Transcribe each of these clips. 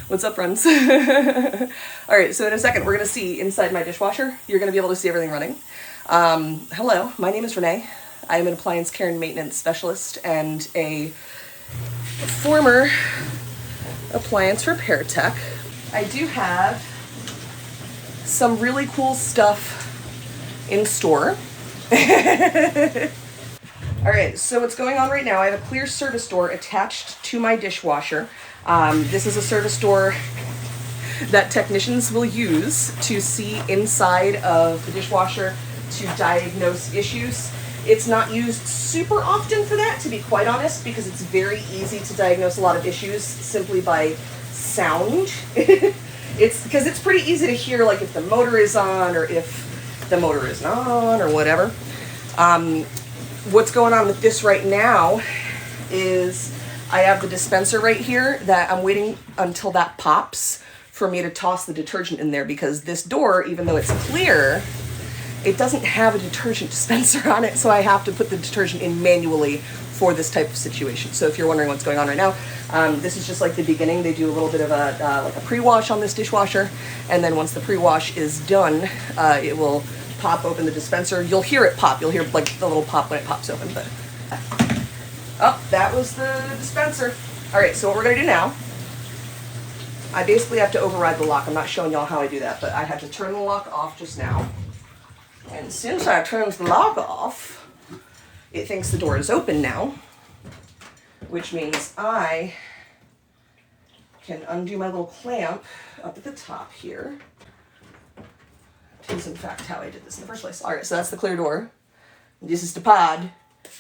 What's up, friends? Alright, so in a second we're going to see inside my dishwasher. You're going to be able to see everything running. Hello, my name is Renee. I am an appliance care and maintenance specialist and a former appliance repair tech. I do have some really cool stuff in store. Alright, so what's going on right now, I have a clear service door attached to my dishwasher. This is a service door that technicians will use to see inside of the dishwasher to diagnose issues. It's not used super often for that, to be quite honest, because it's very easy to diagnose a lot of issues simply by sound. Because it's pretty easy to hear, like, if the motor is on or if the motor is not on or whatever. What's going on with this right now is I have the dispenser right here that I'm waiting until that pops for me to toss the detergent in there, because this door, even though it's clear, it doesn't have a detergent dispenser on it, so I have to put the detergent in manually for this type of situation. So if you're wondering what's going on right now, this is just like the beginning. They do a little bit of like a pre-wash on this dishwasher, and then once the pre-wash is done, it will pop open the dispenser. You'll hear it pop. You'll hear like the little pop when it pops open, but oh, that was the dispenser. All right, so what we're gonna do now, I basically have to override the lock. I'm not showing y'all how I do that, but I had to turn the lock off just now. And since I turned the lock off, it thinks the door is open now, which means I can undo my little clamp up at the top here. It is in fact how I did this in the first place. All right, so that's the clear door. This is the pod.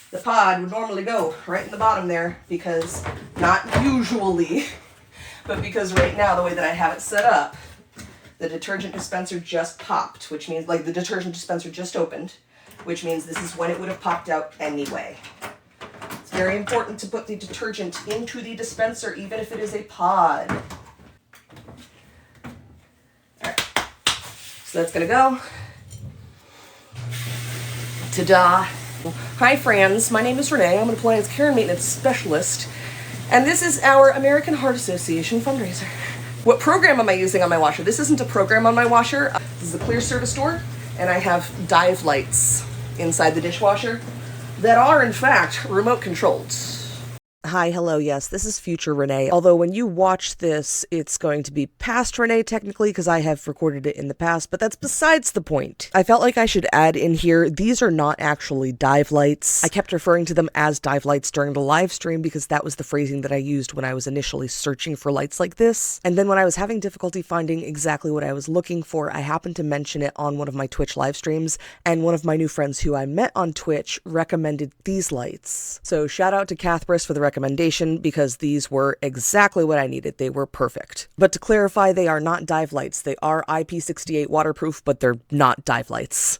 The pod would normally go right in the bottom there, because not usually, but because right now the way that I have it set up, the detergent dispenser just popped, which means, like, the detergent dispenser just opened, which means this is when it would have popped out anyway. It's very important to put the detergent into the dispenser, even if it is a pod. Alright, so that's gonna go. Ta-da! Hi friends, my name is Renee. I'm an appliance care and maintenance specialist, and this is our American Heart Association fundraiser. What program am I using on my washer? This isn't a program on my washer. This is a clear service door, and I have dive lights inside the dishwasher that are, in fact, remote controlled. Hi, hello, yes, this is future Renee. Although when you watch this, it's going to be past Renee technically, because I have recorded it in the past, but that's besides the point. I felt like I should add in here, these are not actually dive lights. I kept referring to them as dive lights during the live stream because that was the phrasing that I used when I was initially searching for lights like this. And then when I was having difficulty finding exactly what I was looking for, I happened to mention it on one of my Twitch live streams, and one of my new friends who I met on Twitch recommended these lights. So shout out to Cathbris for the recommendation, because these were exactly what I needed. They were perfect. But to clarify, they are not dive lights. They are IP68 waterproof, but they're not dive lights.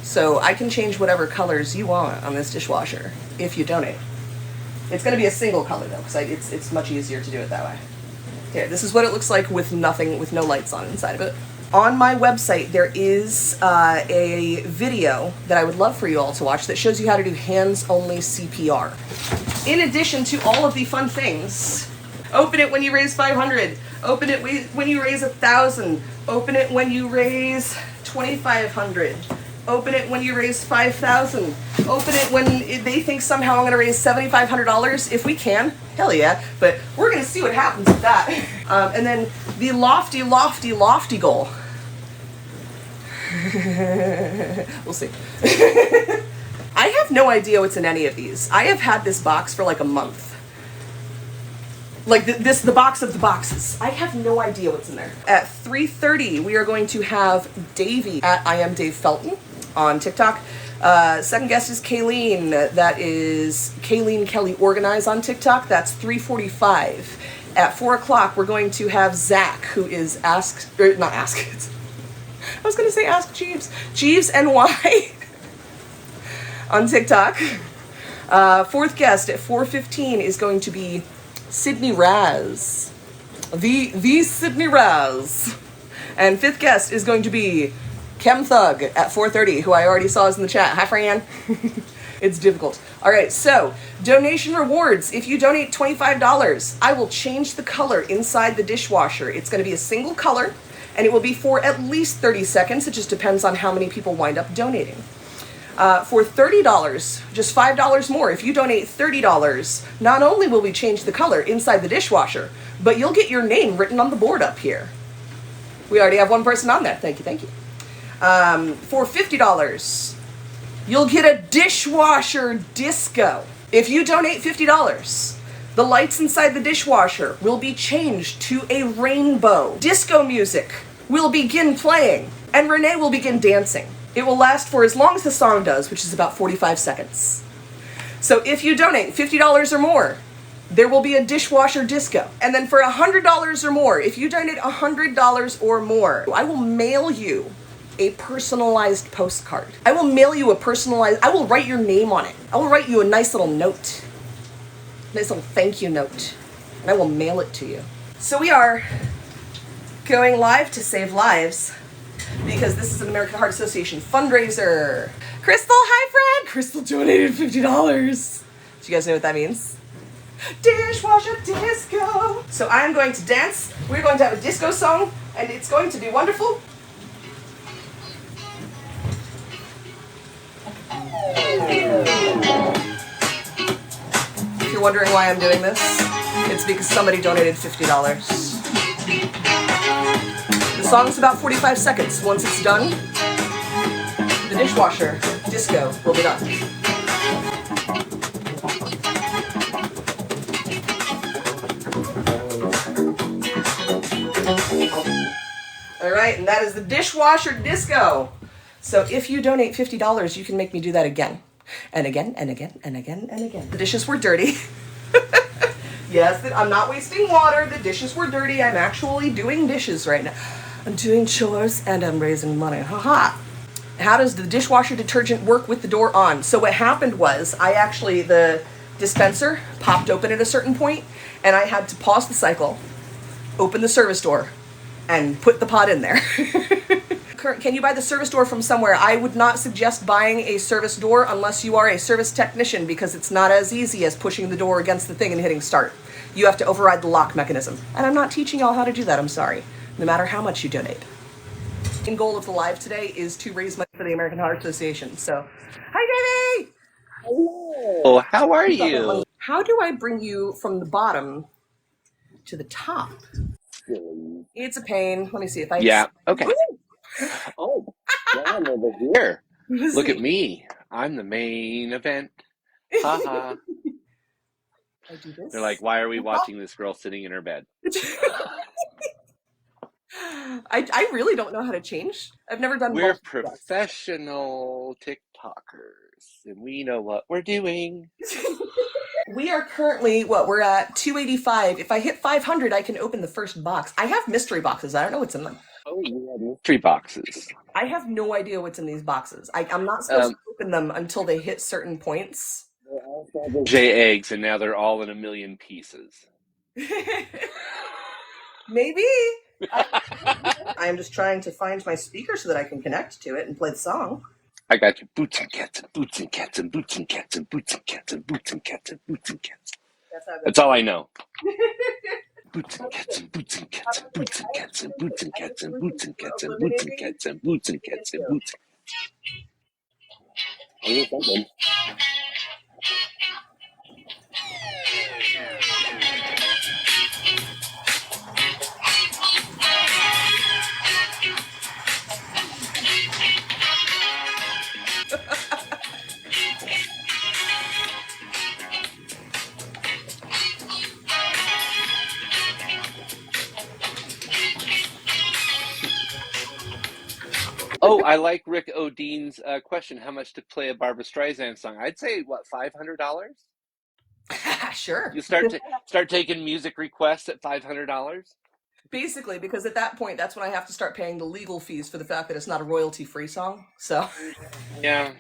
So I can change whatever colors you want on this dishwasher if you donate. It's going to be a single color though, because it's much easier to do it that way. Okay, this is what it looks like with nothing, with no lights on inside of it. On my website, there is a video that I would love for you all to watch that shows you how to do hands-only CPR. In addition to all of the fun things, open it when you raise 500, open it when you raise 1,000, open it when you raise 2,500, open it when you raise 5,000, open it when they think somehow I'm going to raise $7,500 if we can. Hell yeah, but we're going to see what happens with that. And then the lofty, lofty, lofty goal. We'll see. I have no idea what's in any of these. I have had this box for like a month. Like the box of the boxes. I have no idea what's in there. At 3:30, we are going to have Davey at I am Dave Felton on TikTok. Second guest is Kayleen. That is Kayleen Kelly Organize on TikTok. That's 3:45. At 4 o'clock, we're going to have Zach, who is I was going to say Ask Jeeves. Jeeves NY on TikTok. Fourth guest at 4:15 is going to be Sydney Raz. The Sydney Raz. And fifth guest is going to be Chem Thug at 4:30, who I already saw is in the chat. Hi, Fran. It's difficult. All right, so donation rewards. If you donate $25, I will change the color inside the dishwasher. It's going to be a single color, and it will be for at least 30 seconds. It just depends on how many people wind up donating. For $30, just $5 more, if you donate $30, not only will we change the color inside the dishwasher, but you'll get your name written on the board up here. We already have one person on there. Thank you, thank you. For $50, you'll get a dishwasher disco. If you donate $50, the lights inside the dishwasher will be changed to a rainbow. Disco music will begin playing, and Renae will begin dancing. It will last for as long as the song does, which is about 45 seconds. So if you donate $50 or more, there will be a dishwasher disco. And then for $100 or more, if you donate $100 or more, I will mail you a personalized postcard. I will mail you I will write your name on it. I will write you a nice little note. Nice little thank you note. And I will mail it to you. So we are going live to save lives because this is an American Heart Association fundraiser. Crystal, hi friend! Crystal donated $50. Do you guys know what that means? Dishwasher disco! So I'm going to dance. We're going to have a disco song, and it's going to be wonderful. If you're wondering why I'm doing this, it's because somebody donated $50. The song's about 45 seconds. Once it's done, the dishwasher disco will be done. All right, and that is the dishwasher disco. So if you donate $50, you can make me do that again. And again, and again, and again, and again. The dishes were dirty. Yes, I'm not wasting water. The dishes were dirty. I'm actually doing dishes right now. I'm doing chores and I'm raising money. Haha. How does the dishwasher detergent work with the door on? So what happened was the dispenser popped open at a certain point, and I had to pause the cycle, open the service door, and put the pot in there. Can you buy the service door from somewhere? I would not suggest buying a service door unless you are a service technician, because it's not as easy as pushing the door against the thing and hitting start. You have to override the lock mechanism. And I'm not teaching y'all how to do that, I'm sorry. No matter how much you donate. The main goal of the live today is to raise money for the American Heart Association. So, hi Davey! Hello, how are you? How do I bring you from the bottom to the top? It's a pain. Let me see if I... Yeah, okay. Ooh! Oh, yeah, I'm over here. Look at me. I'm the main event. Haha. I do this. They're like, why are we watching this girl sitting in her bed? I really don't know how to change. I've never done. We're professional TikTokers, and we know what we're doing. We are currently, we're at 285. If I hit 500, I can open the first box. I have mystery boxes. I don't know what's in them. Oh, you have mystery boxes. I have no idea what's in these boxes. I'm not supposed to open them until they hit certain points. J eggs, and now they're all in a million pieces. Maybe. I am just trying to find my speaker so that I can connect to it and play the song. I got you. Boots and cats and boots and cats and boots and cats and boots and cats and boots and cats and boots and cats. That's all I know. Boots and cats and boots and cats and boots and cats and boots and cats and boots and cats and boots and cats and boots and cats and boots and cats. Oh, I like Rick Odine's question. How much to play a Barbra Streisand song? I'd say, what, $500? Sure. You start taking music requests at $500? Basically, because at that point, that's when I have to start paying the legal fees for the fact that it's not a royalty-free song. So. Yeah.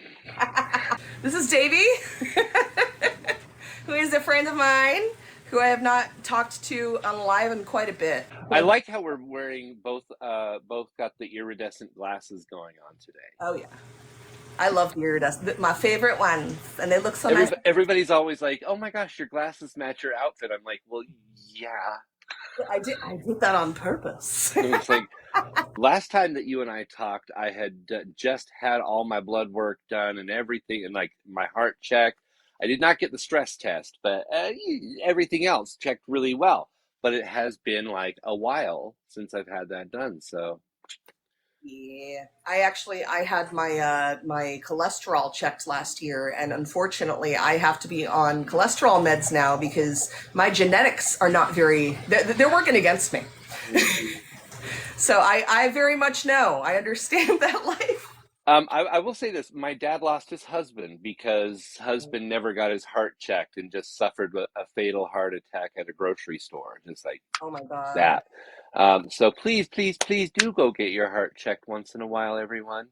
This is Davey, who is a friend of mine, who I have not talked to on live in quite a bit. I like how we're wearing both got the iridescent glasses going on today. Oh yeah. I love the iridescent, my favorite ones, and they look so nice. Everybody's always like, "Oh my gosh, your glasses match your outfit." I'm like, "Well, yeah." I did that on purpose. It's like last time that you and I talked, I had just had all my blood work done and everything, and like my heart checked. I did not get the stress test, but everything else checked really well. But it has been like a while since I've had that done, so Yeah, I had my cholesterol checked last year, and unfortunately, I have to be on cholesterol meds now because my genetics are not very. They're working against me. So I very much know. I understand that life. I will say this: my dad lost his husband because husband never got his heart checked and just suffered a fatal heart attack at a grocery store, just like Oh my God. that. So please, please, please do go get your heart checked once in a while, everyone.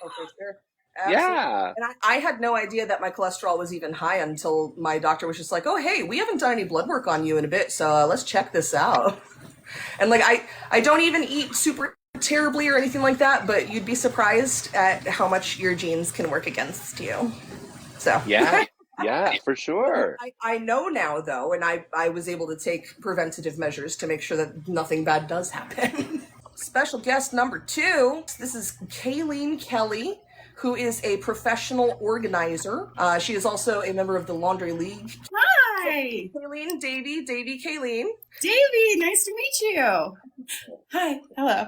Oh, for sure. Absolutely. Yeah. And I had no idea that my cholesterol was even high until my doctor was just like, "Oh, hey, we haven't done any blood work on you in a bit, so let's check this out." And like I don't even eat super terribly or anything like that, but you'd be surprised at how much your genes can work against you. So Yeah, yeah, for sure. I know now though, and I was able to take preventative measures to make sure that nothing bad does happen. Special guest number 2. This is Kayleen Kelly, who is a professional organizer. She is also a member of the Laundry League. Hi, Kayleen, Davy, Kayleen. Davey. Nice to meet you. Hi. Hello.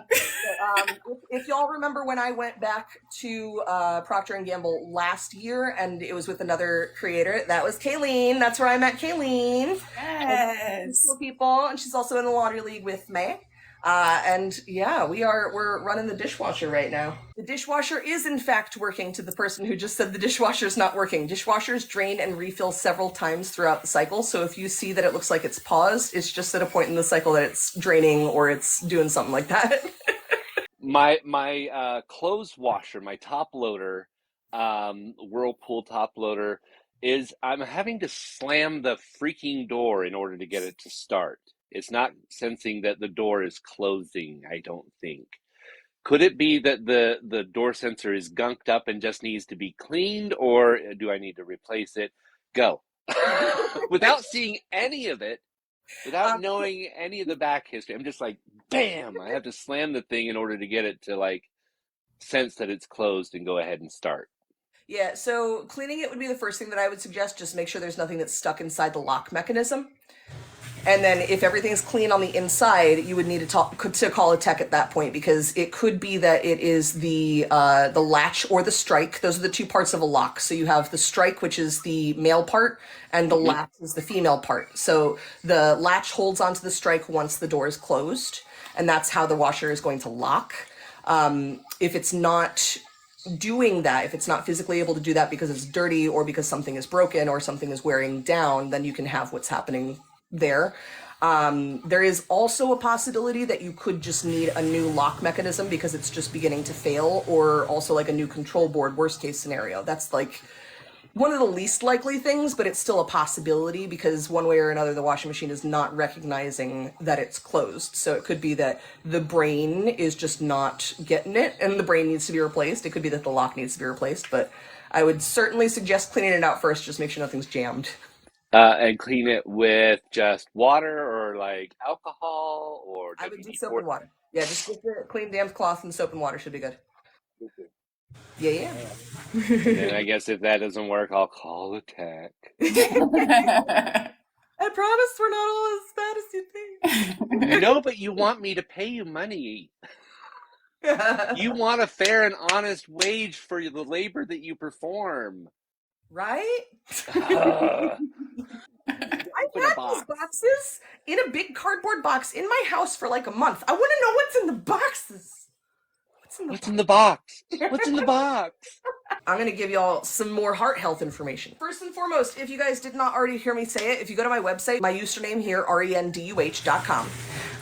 If y'all remember when I went back to Procter & Gamble last year, and it was with another creator, that was Kayleen. That's where I met Kayleen. Yes. Cool people, and she's also in the Laundry League with me. And yeah, we're running the dishwasher right now. The dishwasher is in fact working, to the person who just said the dishwasher's not working. Dishwashers drain and refill several times throughout the cycle. So if you see that it looks like it's paused, it's just at a point in the cycle that it's draining or it's doing something like that. My clothes washer, my top loader, Whirlpool top loader, is I'm having to slam the freaking door in order to get it to start. It's not sensing that the door is closing, I don't think. Could it be that the door sensor is gunked up and just needs to be cleaned, or do I need to replace it? Go. Without seeing any of it, without knowing any of the back history, I'm just like, bam! I have to slam the thing in order to get it to like sense that it's closed and go ahead and start. Yeah, so cleaning it would be the first thing that I would suggest. Just make sure there's nothing that's stuck inside the lock mechanism. And then if everything's clean on the inside, you would need to call a tech at that point, because it could be that it is the latch or the strike. Those are the two parts of a lock. So you have the strike, which is the male part, and the latch is the female part. So the latch holds onto the strike once the door is closed, and that's how the washer is going to lock. If it's not doing that, if it's not physically able to do that because it's dirty or because something is broken or something is wearing down, then you can have what's happening there. There is also a possibility that you could just need a new lock mechanism because it's just beginning to fail, or also like a new control board, worst case scenario. That's like one of the least likely things, but it's still a possibility because one way or another, the washing machine is not recognizing that it's closed. So it could be that the brain is just not getting it and the brain needs to be replaced. It could be that the lock needs to be replaced, but I would certainly suggest cleaning it out first. Just make sure nothing's jammed. And clean it with just water or like alcohol, or I does would it do need soap more? and water. Yeah, just get the clean damp cloth and soap and water should be good. Yeah. And then I guess if that doesn't work, I'll call a tech. I promise we're not all as bad as you think. I know, but you want me to pay you money. You want a fair and honest wage for the labor that you perform. Right? Uh, I've Open a had box. these boxes in a big cardboard box in my house for like a month. I want to know what's in the boxes. What's in the box? What's in the box? I'm going to give y'all some more heart health information. First and foremost, if you guys did not already hear me say it, if you go to my website, my username here, renduh.com,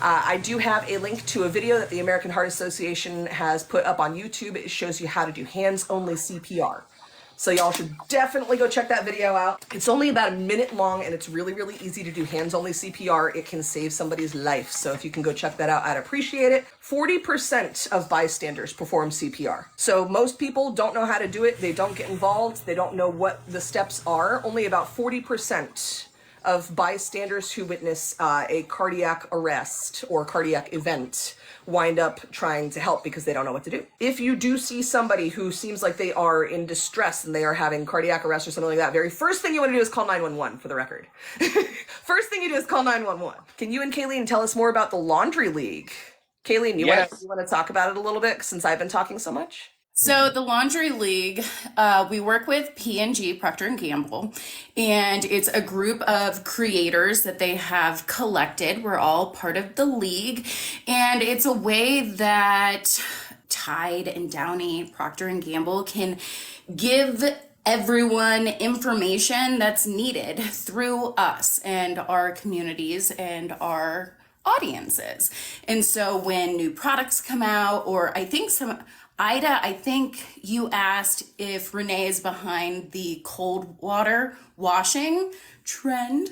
I do have a link to a video that the American Heart Association has put up on YouTube. It shows you how to do hands-only CPR. So y'all should definitely go check that video out. It's only about a minute long and it's really, really easy to do hands-only CPR. It can save somebody's life. So if you can go check that out, I'd appreciate it. 40% of bystanders perform CPR. So most people don't know how to do it. They don't get involved. They don't know what the steps are. Only about 40% of bystanders who witness a cardiac arrest or cardiac event wind up trying to help because they don't know what to do. If you do see somebody who seems like they are in distress and they are having cardiac arrest or something like that, very first thing you want to do is call 911 for the record. First thing you do is call 911. Can you and Kayleen tell us more about the Laundry League? Kayleen, you want to talk about it a little bit since I've been talking so much? So the Laundry League, we work with P&G, Procter & Gamble, and it's a group of creators that they have collected. We're all part of the league, and it's a way that Tide and Downy, Procter & Gamble can give everyone information that's needed through us and our communities and our audiences. And so when new products come out, or Ida, I think you asked if Renae is behind the cold water washing trend.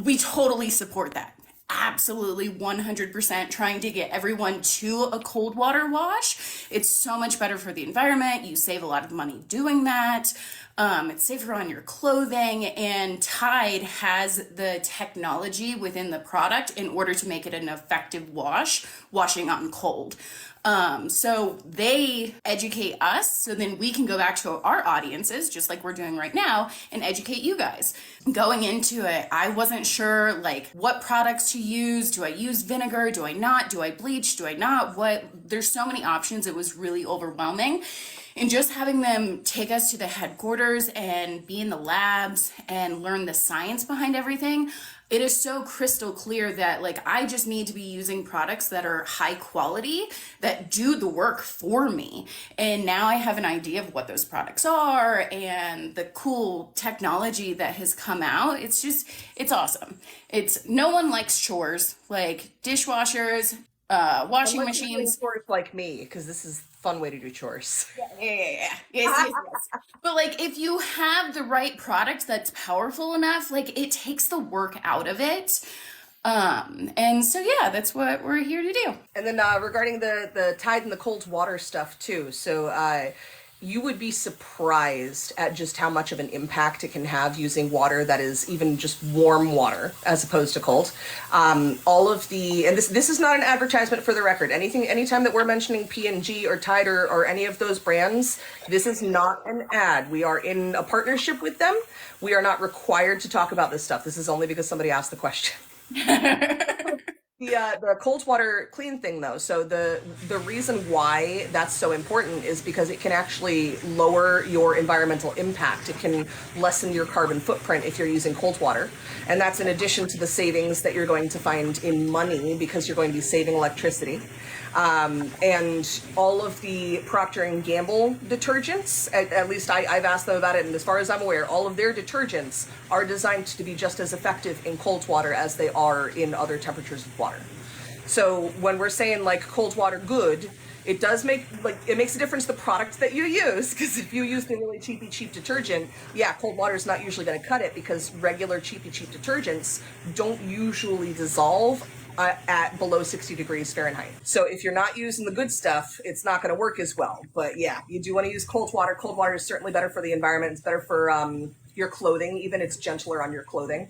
We totally support that. Absolutely 100% trying to get everyone to a cold water wash. It's so much better for the environment. You save a lot of money doing that. It's safer on your clothing, and Tide has the technology within the product in order to make it an effective washing on cold. So they educate us, so then we can go back to our audiences, just like we're doing right now, and educate you guys. Going into it, I wasn't sure like what products to use. Do I use vinegar? Do I not? Do I bleach? Do I not? There's so many options. It was really overwhelming. And just having them take us to the headquarters and be in the labs and learn the science behind everything, it is so crystal clear that like I just need to be using products that are high quality, that do the work for me. And now I have an idea of what those products are and the cool technology that has come out. It's awesome. No one likes chores, like dishwashers, washing machines. Chores like me, because this is a fun way to do chores. Yeah. Yes. But like if you have the right product that's powerful enough, like it takes the work out of it. And so yeah, that's what we're here to do. And then regarding the Tide and the cold water stuff too. So you would be surprised at just how much of an impact it can have using water that is even just warm water as opposed to cold. And this is not an advertisement for the record. Anytime that we're mentioning P&G or Tide or any of those brands, this is not an ad. We are in a partnership with them. We are not required to talk about this stuff. This is only because somebody asked the question. The cold water clean thing though, so the reason why that's so important is because it can actually lower your environmental impact. It can lessen your carbon footprint if you're using cold water. And that's in addition to the savings that you're going to find in money because you're going to be saving electricity. And all of the Procter & Gamble detergents, at least I've asked them about it, and as far as I'm aware, all of their detergents are designed to be just as effective in cold water as they are in other temperatures of water. So when we're saying like cold water good, it makes a difference the product that you use, because if you use the really cheap detergent, yeah, cold water is not usually going to cut it because regular cheap detergents don't usually dissolve at below 60 degrees Fahrenheit. So if you're not using the good stuff, it's not going to work as well. But yeah, you do want to use cold water. Cold water is certainly better for the environment. It's better for your clothing. Even it's gentler on your clothing.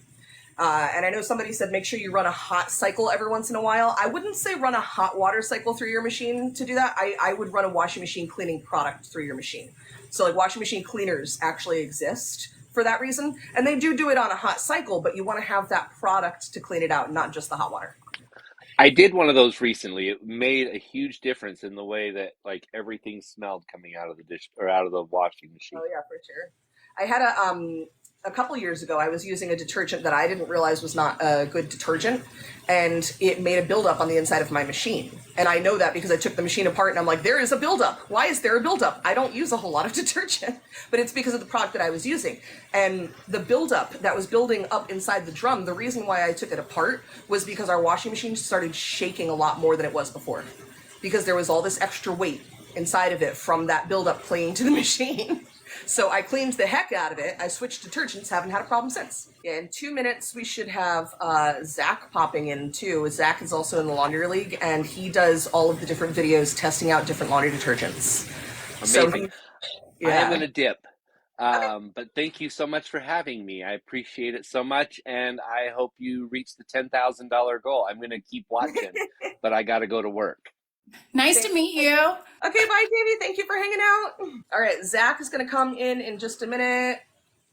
And I know somebody said make sure you run a hot cycle every once in a while. I wouldn't say run a hot water cycle through your machine to do that. I would run a washing machine cleaning product through your machine. So like washing machine cleaners actually exist for that reason. And they do it on a hot cycle, but you want to have that product to clean it out, not just the hot water. I did one of those recently. It made a huge difference in the way that like everything smelled coming out of the dish or out of the washing machine. Oh yeah, for sure. I had a couple years ago, I was using a detergent that I didn't realize was not a good detergent, and it made a buildup on the inside of my machine. And I know that because I took the machine apart and I'm like, there is a buildup. Why is there a buildup? I don't use a whole lot of detergent, but it's because of the product that I was using. And the buildup that was building up inside the drum, the reason why I took it apart was because our washing machine started shaking a lot more than it was before, because there was all this extra weight inside of it from that buildup clinging to the machine. So I cleaned the heck out of it. I switched detergents, haven't had a problem since. Yeah, in 2 minutes, we should have Zach popping in too. Zach is also in the Laundry League, and he does all of the different videos testing out different laundry detergents. Amazing. I am Yeah. going to dip. But thank you so much for having me. I appreciate it so much, and I hope you reach the $10,000 goal. I'm going to keep watching, but I got to go to work. Nice to meet you. Okay, bye, Davey. Thank you for hanging out. All right, Zach is going to come in just a minute.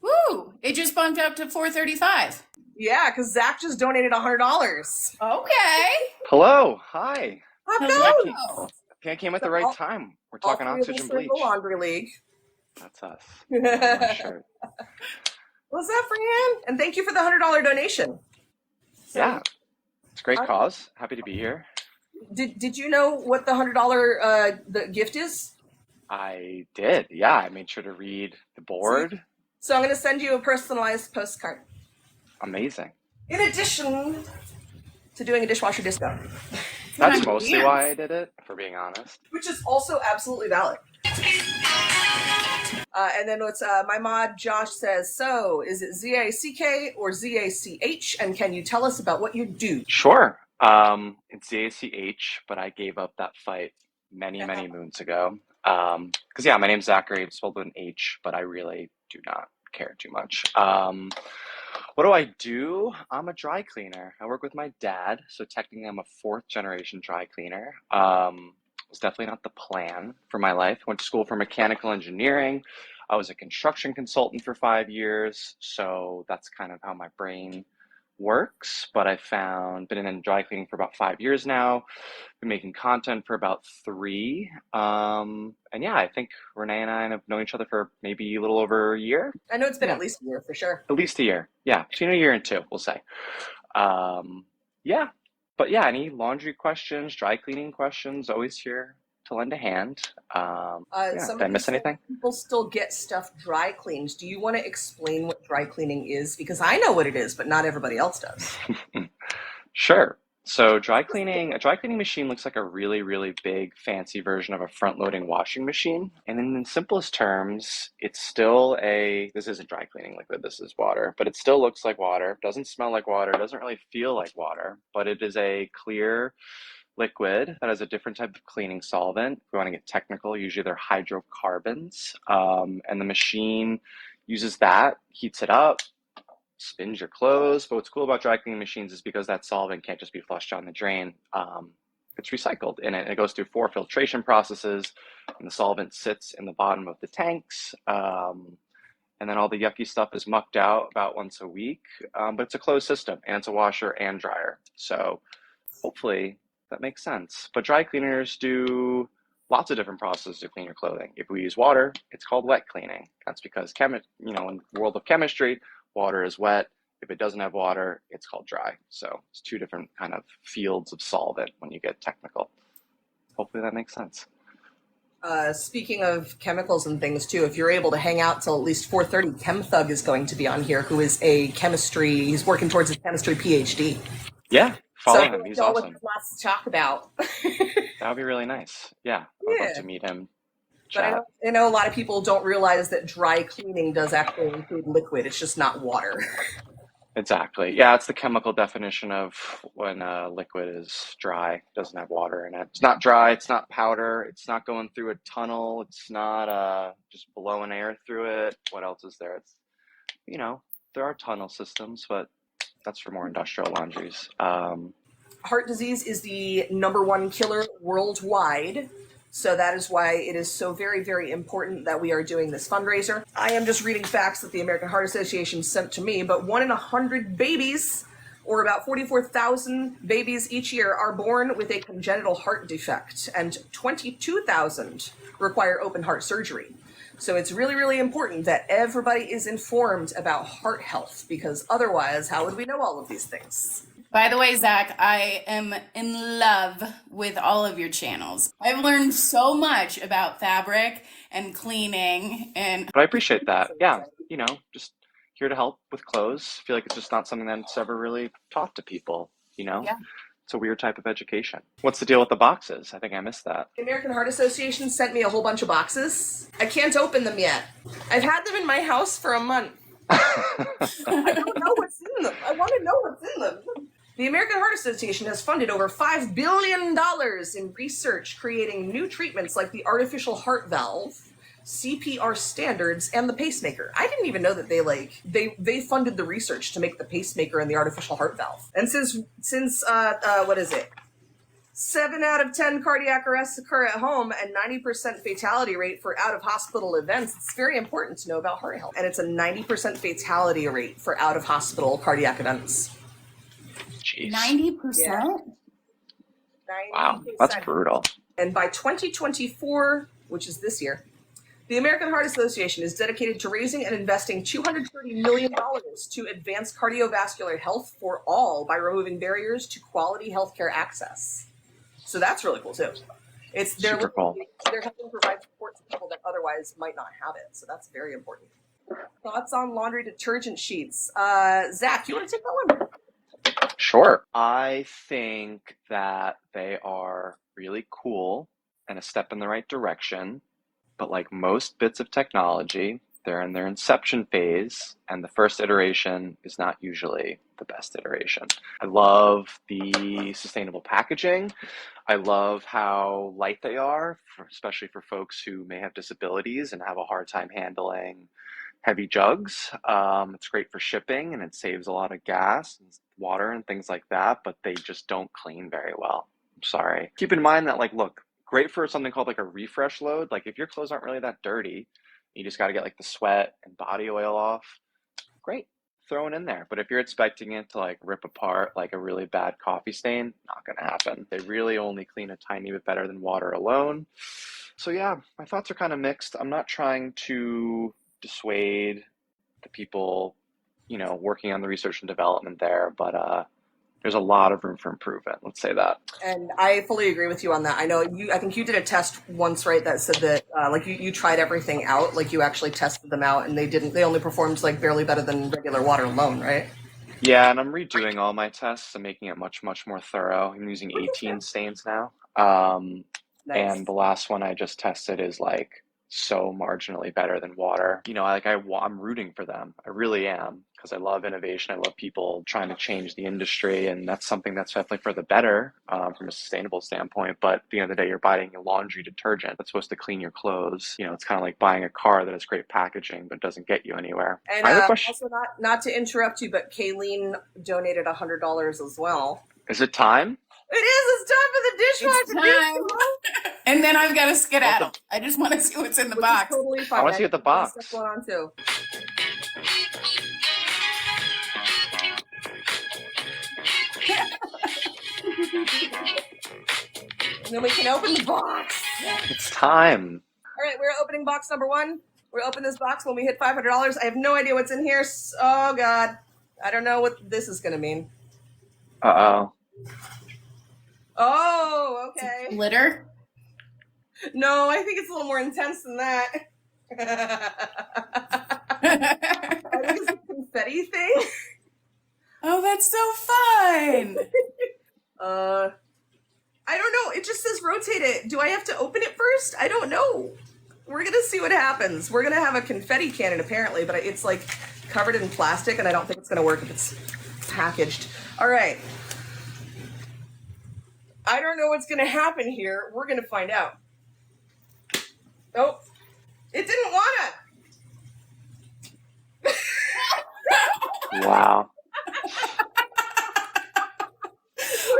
Woo! It just bumped up to $435. Yeah, because Zach just donated $100. Okay. Hello. Hi. Hello. I came at the right time. We're talking all three of oxygen us are in bleach. the Laundry League. That's us. What's Shirt. that, Fran? And thank you for the $100 donation. So, Yeah. It's a great cause. Happy to be here. Did you know what the $100 the gift is? I did. Yeah. I made sure to read the board. So I'm going to send you a personalized postcard. Amazing. In addition to doing a dishwasher disco. That's mostly why I did it, for being honest. Which is also absolutely valid. And then what's my mod Josh says, so is it ZACK or ZACH? And can you tell us about what you do? Sure. It's ZACH, but I gave up that fight many moons ago. Because yeah, my name's Zachary. It's spelled with an H, but I really do not care too much. What do I do? I'm a dry cleaner. I work with my dad, so technically I'm a fourth generation dry cleaner. It was definitely not the plan for my life. I went to school for mechanical engineering. I was a construction consultant for 5 years, so that's kind of how my brain works. But been in dry cleaning for about 5 years now. Been making content for about 3. And yeah, I think Renae and I have known each other for maybe a little over a year. I know it's been at least a year for sure. At least a year. Yeah, between a year and 2, we'll say. Yeah. But yeah, any laundry questions, dry cleaning questions, always here to lend a hand. Did I miss anything? People still get stuff dry cleaned. Do you want to explain what dry cleaning is? Because I know what it is, but not everybody else does. Sure. So a dry cleaning machine looks like a really big fancy version of a front-loading washing machine. And in the simplest terms, it's still this isn't dry cleaning liquid, this is water, but it still looks like water, doesn't smell like water, doesn't really feel like water, but it is a clear liquid that has a different type of cleaning solvent. If we want to get technical, usually they're hydrocarbons. And the machine uses that, heats it up, spins your clothes. But what's cool about dry cleaning machines is because that solvent can't just be flushed down the drain. It's recycled in it. It goes through 4 filtration processes, and the solvent sits in the bottom of the tanks. And then all the yucky stuff is mucked out about once a week. But it's a closed system, and it's a washer and dryer. So hopefully that makes sense. But dry cleaners do lots of different processes to clean your clothing. If we use water, it's called wet cleaning. That's because in the world of chemistry, water is wet. If it doesn't have water, it's called dry. So it's 2 different kind of fields of solvent when you get technical. Hopefully that makes sense. Speaking of chemicals and things too, if you're able to hang out till at least 4:30, ChemThug is going to be on here, who is he's working towards his chemistry PhD. Yeah, follow him. He's awesome. Lots to talk about. That would be really nice. Yeah, I'd love to meet him. But I know a lot of people don't realize that dry cleaning does actually include liquid. It's just not water. Exactly. Yeah, it's the chemical definition of when a liquid is dry, it doesn't have water in it. It's not dry, it's not powder, it's not going through a tunnel, it's not just blowing air through it. What else is there? It's, there are tunnel systems, but that's for more industrial laundries. Heart disease is the #1 killer worldwide. So that is why it is so very, very important that we are doing this fundraiser. I am just reading facts that the American Heart Association sent to me, but 1 in 100 babies, or about 44,000 babies each year, are born with a congenital heart defect, and 22,000 require open heart surgery. So it's really, really important that everybody is informed about heart health, because otherwise, how would we know all of these things? By the way, Zach, I am in love with all of your channels. I've learned so much about fabric and cleaning, But I appreciate that. Yeah, just here to help with clothes. I feel like it's just not something that's ever really taught to people, Yeah. It's a weird type of education. What's the deal with the boxes? I think I missed that. The American Heart Association sent me a whole bunch of boxes. I can't open them yet. I've had them in my house for a month. I don't know what's in them. I want to know what's in them. The American Heart Association has funded over $5 billion in research creating new treatments like the artificial heart valve, CPR standards, and the pacemaker. I didn't even know that they funded the research to make the pacemaker and the artificial heart valve. And since what is it? 7 out of 10 cardiac arrests occur at home and 90% fatality rate for out-of-hospital events. It's very important to know about heart health. And it's a 90% fatality rate for out-of-hospital cardiac events. Jeez. 90%? Yeah. Wow, that's brutal. And by 2024, which is this year, the American Heart Association is dedicated to raising and investing $230 million to advance cardiovascular health for all by removing barriers to quality healthcare access. So that's really cool too. They're cool. They're helping provide support to people that otherwise might not have it. So that's very important. Thoughts on laundry detergent sheets? Zach, you want to take that one? Sure. I think that they are really cool and a step in the right direction. But like most bits of technology, they're in their inception phase, and the first iteration is not usually the best iteration. I love the sustainable packaging. I love how light they are, especially for folks who may have disabilities and have a hard time handling heavy jugs. It's great for shipping, and it saves a lot of gas and water and things like that, but they just don't clean very well. I'm sorry. Keep in mind that, like, look, great for something called like a refresh load. Like if your clothes aren't really that dirty, you just got to get like the sweat and body oil off. Great, throw it in there. But if you're expecting it to like rip apart like a really bad coffee stain, not going to happen. They really only clean a tiny bit better than water alone. So yeah, my thoughts are kind of mixed. I'm not trying to dissuade the people, working on the research and development there, but there's a lot of room for improvement. Let's say that. And I fully agree with you on that. I think you did a test once, right? That said that like you tried everything out, like you actually tested them out, and they only performed like barely better than regular water alone, right? Yeah, and I'm redoing all my tests and making it much, much more thorough. I'm using 18 stains now. Nice. And the last one I just tested is like so marginally better than water. I'm rooting for them. I really am, because I love innovation. I love people trying to change the industry, and that's something that's definitely for the better from a sustainable standpoint. But at the end of the day, you're buying a laundry detergent that's supposed to clean your clothes. It's kind of like buying a car that has great packaging but doesn't get you anywhere. And I have a question. Also, not to interrupt you, but Kayleen donated $100 as well. Is it time? It is. It's time for the dishwasher. It's time. And then I've got to skedaddle. I just want to see what's in the box. Totally fine. I want to see what the box. Stuff going on too. And then we can open the box. It's time. All right, we're opening box number 1. We'll open this box when we hit $500. I have no idea what's in here. Oh God, I don't know what this is going to mean. Uh-oh. Oh, okay. Glitter? No, I think it's a little more intense than that. I think it's a confetti thing. Oh, that's so fun. I don't know. It just says rotate it. Do I have to open it first? I don't know. We're going to see what happens. We're going to have a confetti cannon apparently, but it's like covered in plastic, and I don't think it's going to work if it's packaged. All right. I don't know what's going to happen here. We're going to find out. Oh, it didn't want to. Well,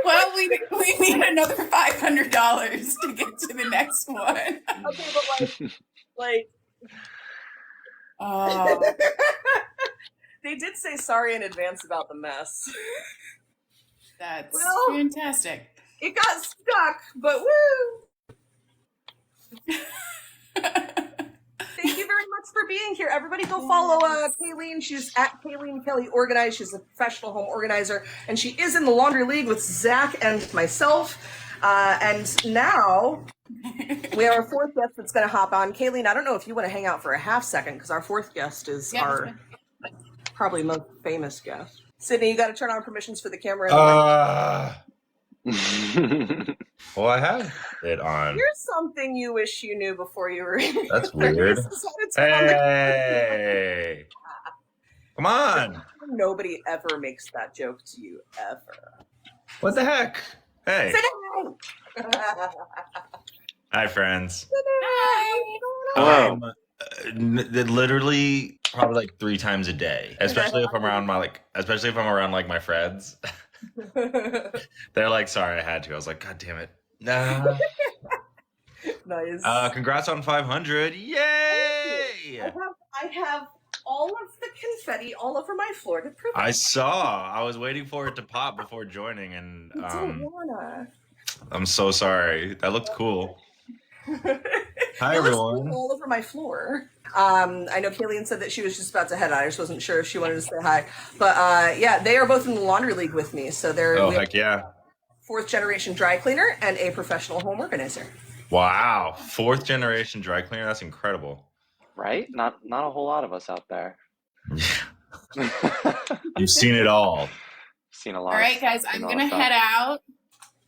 Wow. we need another $500 to get to the next one. Okay, but like. Oh. They did say sorry in advance about the mess. That's Well, fantastic. It got stuck, but woo! Thank you very much for being here. Everybody go follow Kayleen. She's at Kayleen Kelly Organize. She's a professional home organizer, and she is in the Laundry League with Zach and myself. And now we have our fourth guest that's going to hop on. Kayleen, I don't know if you want to hang out for a half second, because our fourth guest is our probably most famous guest. Sydney, you got to turn on permissions for the camera. Well, I have it on. Here's something you wish you knew before you were in your That's 30s. weird. Is how to turn on the Hey, come on. Nobody ever makes that joke to you, ever. What the heck? Hey. Sit down! Hi, friends. Hi. Hello. Literally probably like 3 times a day, especially if I'm around my friends. They're like, sorry, I had to. I was like, God damn it. Nah. Nice. Congrats on 500. Yay! I have all of the confetti all over my floor to prove I saw. I was waiting for it to pop before joining, and I didn't wanna. I'm so sorry. That looked cool. Hi, It looks everyone. all over my floor. I know Kayleen said that she was just about to head out. I just wasn't sure if she wanted to say hi. But yeah, they are both in the laundry league with me. So they're Oh, heck yeah. 4th generation dry cleaner and a professional home organizer. Wow. 4th generation dry cleaner. That's incredible. Right? Not a whole lot of us out there. You've seen it all. Seen a lot. All right, guys, I'm going to head out.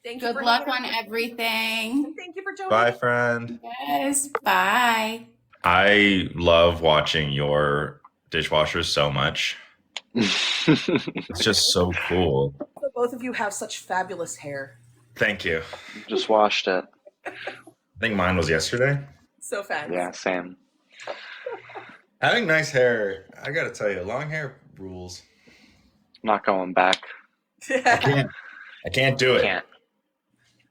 Thank you. Good luck on everything. Thank you for joining. Bye, friend. Yes, bye. I love watching your dishwasher so much. It's just so cool. Both of you have such fabulous hair. Thank you. Just washed it. I think mine was yesterday. So fast. Yeah, same. Having nice hair, I gotta tell you, long hair rules. Not going back. I can't do it. Can't.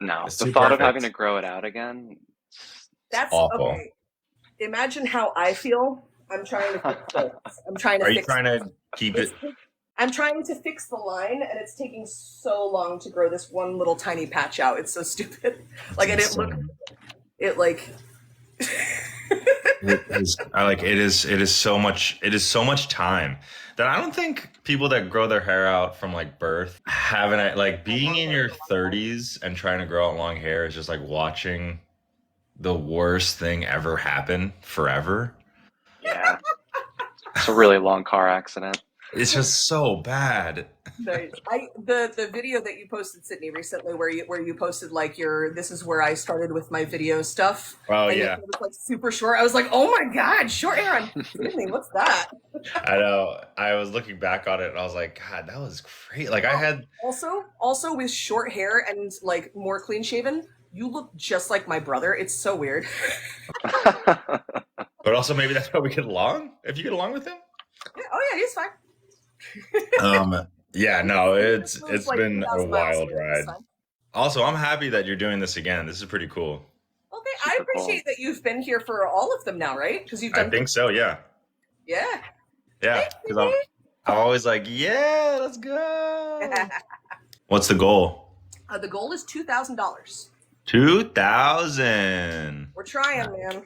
No. It's The too thought of perfect. having to grow it out again. That's awful. Okay. Imagine how I feel. I'm trying to fix this. I'm trying to Are you fix trying to keep it? I'm trying to fix the line, and it's taking so long to grow this one little tiny patch out. It's so stupid. Like I didn't look. It like. It is so much time that I don't think people that grow their hair out from like birth haven't like being in your 30s and trying to grow out long hair is just like watching the worst thing ever happen forever. Yeah. It's a really long car accident. It's just so bad. Nice. The video that you posted, Sydney, recently, where you posted like this is where I started with my video stuff. Oh and yeah. it was like super short. I was like, oh my god, short hair on Sydney. What's that? I know. I was looking back on it and I was like, God, that was great. Like I had also with short hair and like more clean shaven, you look just like my brother. It's so weird. But also maybe that's why we get along. If you get along with him. Yeah, oh yeah, he's fine. Yeah, no, it's like been a 2,000 miles wild away this ride. time. Also, I'm happy that you're doing this again. This is pretty cool. Okay, I Super appreciate that you've been here for all of them now, right? Because you've done. I think so, yeah. Yeah. Yeah, because I'm always like, yeah, let's go. What's the goal? The goal is $2,000. 2,000. We're trying, man.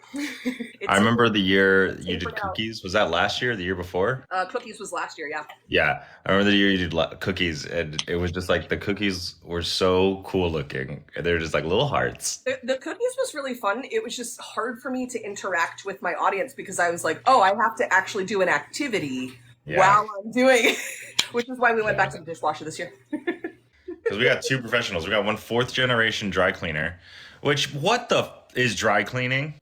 I remember the year you tapered did out. cookies. Was that last year or the year before? Cookies was last year, yeah. Yeah, I remember the year you did cookies, and it was just like the cookies were so cool looking. They're just like little hearts. The cookies was really fun. It was just hard for me to interact with my audience because I was like, oh, I have to actually do an activity while I'm doing it, which is why we went back to the dishwasher this year. Because we got 2 professionals. We got one 4th generation dry cleaner, which what the is dry cleaning?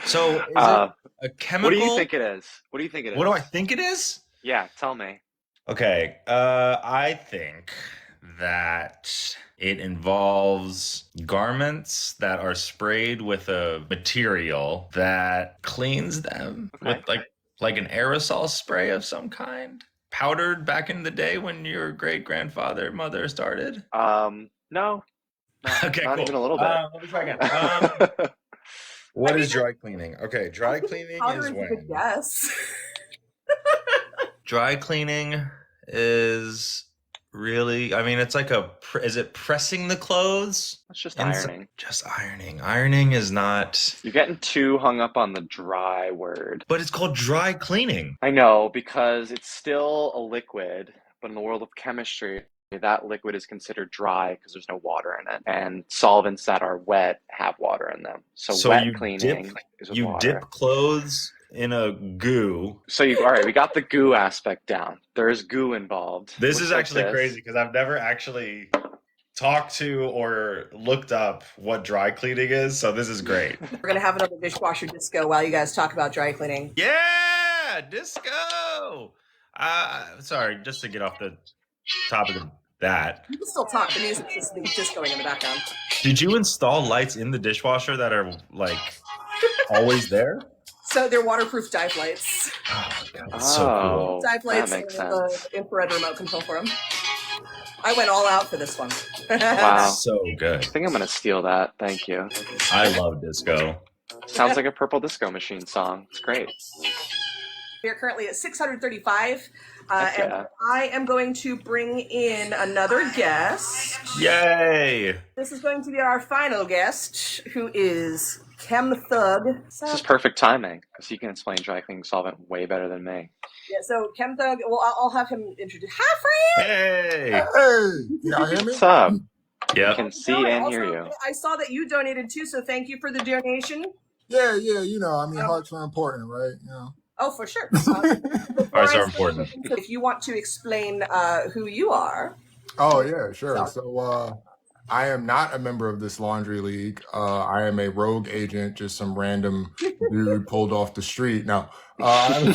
So is it a chemical? What do you think it is? What do you think it is? What do I think it is? Yeah, tell me. Okay, I think that it involves garments that are sprayed with a material that cleans them with like an aerosol spray of some kind. Powdered back in the day when your mother started? No. Okay, not cool. even a little bit. Let me try again. What is dry cleaning? Okay, dry cleaning Powder is is a good when guess. dry cleaning is really, I mean, it's like is it pressing the clothes? It's just ironing. Just ironing. Ironing is not. You're getting too hung up on the dry word. But it's called dry cleaning. I know, because it's still a liquid, but in the world of chemistry, that liquid is considered dry because there's no water in it. And solvents that are wet have water in them. So wet cleaning is with water. Dip clothes in a goo. So all right, we got the goo aspect down. There is goo involved. This is like actually this. crazy because I've never actually talked to or looked up what dry cleaning is, so this is great. We're going to have another dishwasher disco while you guys talk about dry cleaning. Yeah, disco. Sorry, just to get off the topic of that. You can still talk. The music's just going in the background. Did you install lights in the dishwasher that are like always there? So they're waterproof dive lights. Oh my god, that's so cool. Dive lights that makes and sense. the infrared remote control for them. I went all out for this one. Wow. So good. I think I'm gonna steal that. Thank you. I love disco. Sounds like a Purple Disco Machine song. It's great. We are currently at 635, Heck and yeah. I am going to bring in another guest. Yay! This is going to be our final guest, who is Chem Thug. This is perfect timing because he can explain dry cleaning solvent way better than me. Yeah, so Chem Thug, well, I'll have him introduce. Hi, friend! Hey! Hey, y'all hear me? What's up? I Yep. can see and hear you. I saw that you donated too, so thank you for the donation. Yeah, you know, I mean, hearts are important, right? You know. Oh, for sure. Hearts are important. If you want to explain who you are. Oh, yeah, sure. So, I am not a member of this laundry league. I am a rogue agent, just some random dude pulled off the street. No, I'm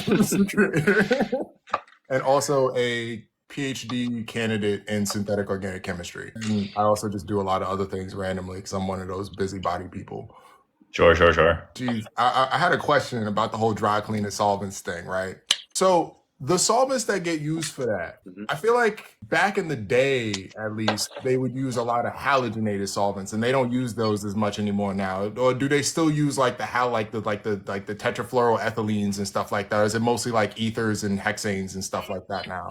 and also a PhD candidate in synthetic organic chemistry. And I also just do a lot of other things randomly because I'm one of those busybody people. Sure. Geez, I had a question about the whole dry cleaning solvents thing, right? So the solvents that get used for that, I feel like back in the day, at least, they would use a lot of halogenated solvents, and they don't use those as much anymore now. Or do they still use like the tetrafluoroethylenes and stuff like that? Or is it mostly like ethers and hexanes and stuff like that now?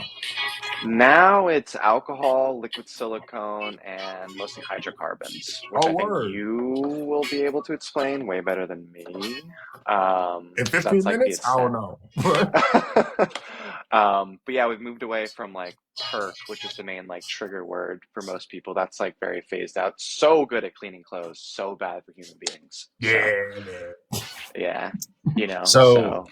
Now it's alcohol, liquid silicone, and mostly hydrocarbons, which I think word. you will be able to explain way better than me. In so 15 that's like minutes? the I don't know. But yeah, we've moved away from like perk, which is the main like trigger word for most people. That's like very phased out. So good at cleaning clothes, so bad for human beings. So, yeah, you know. So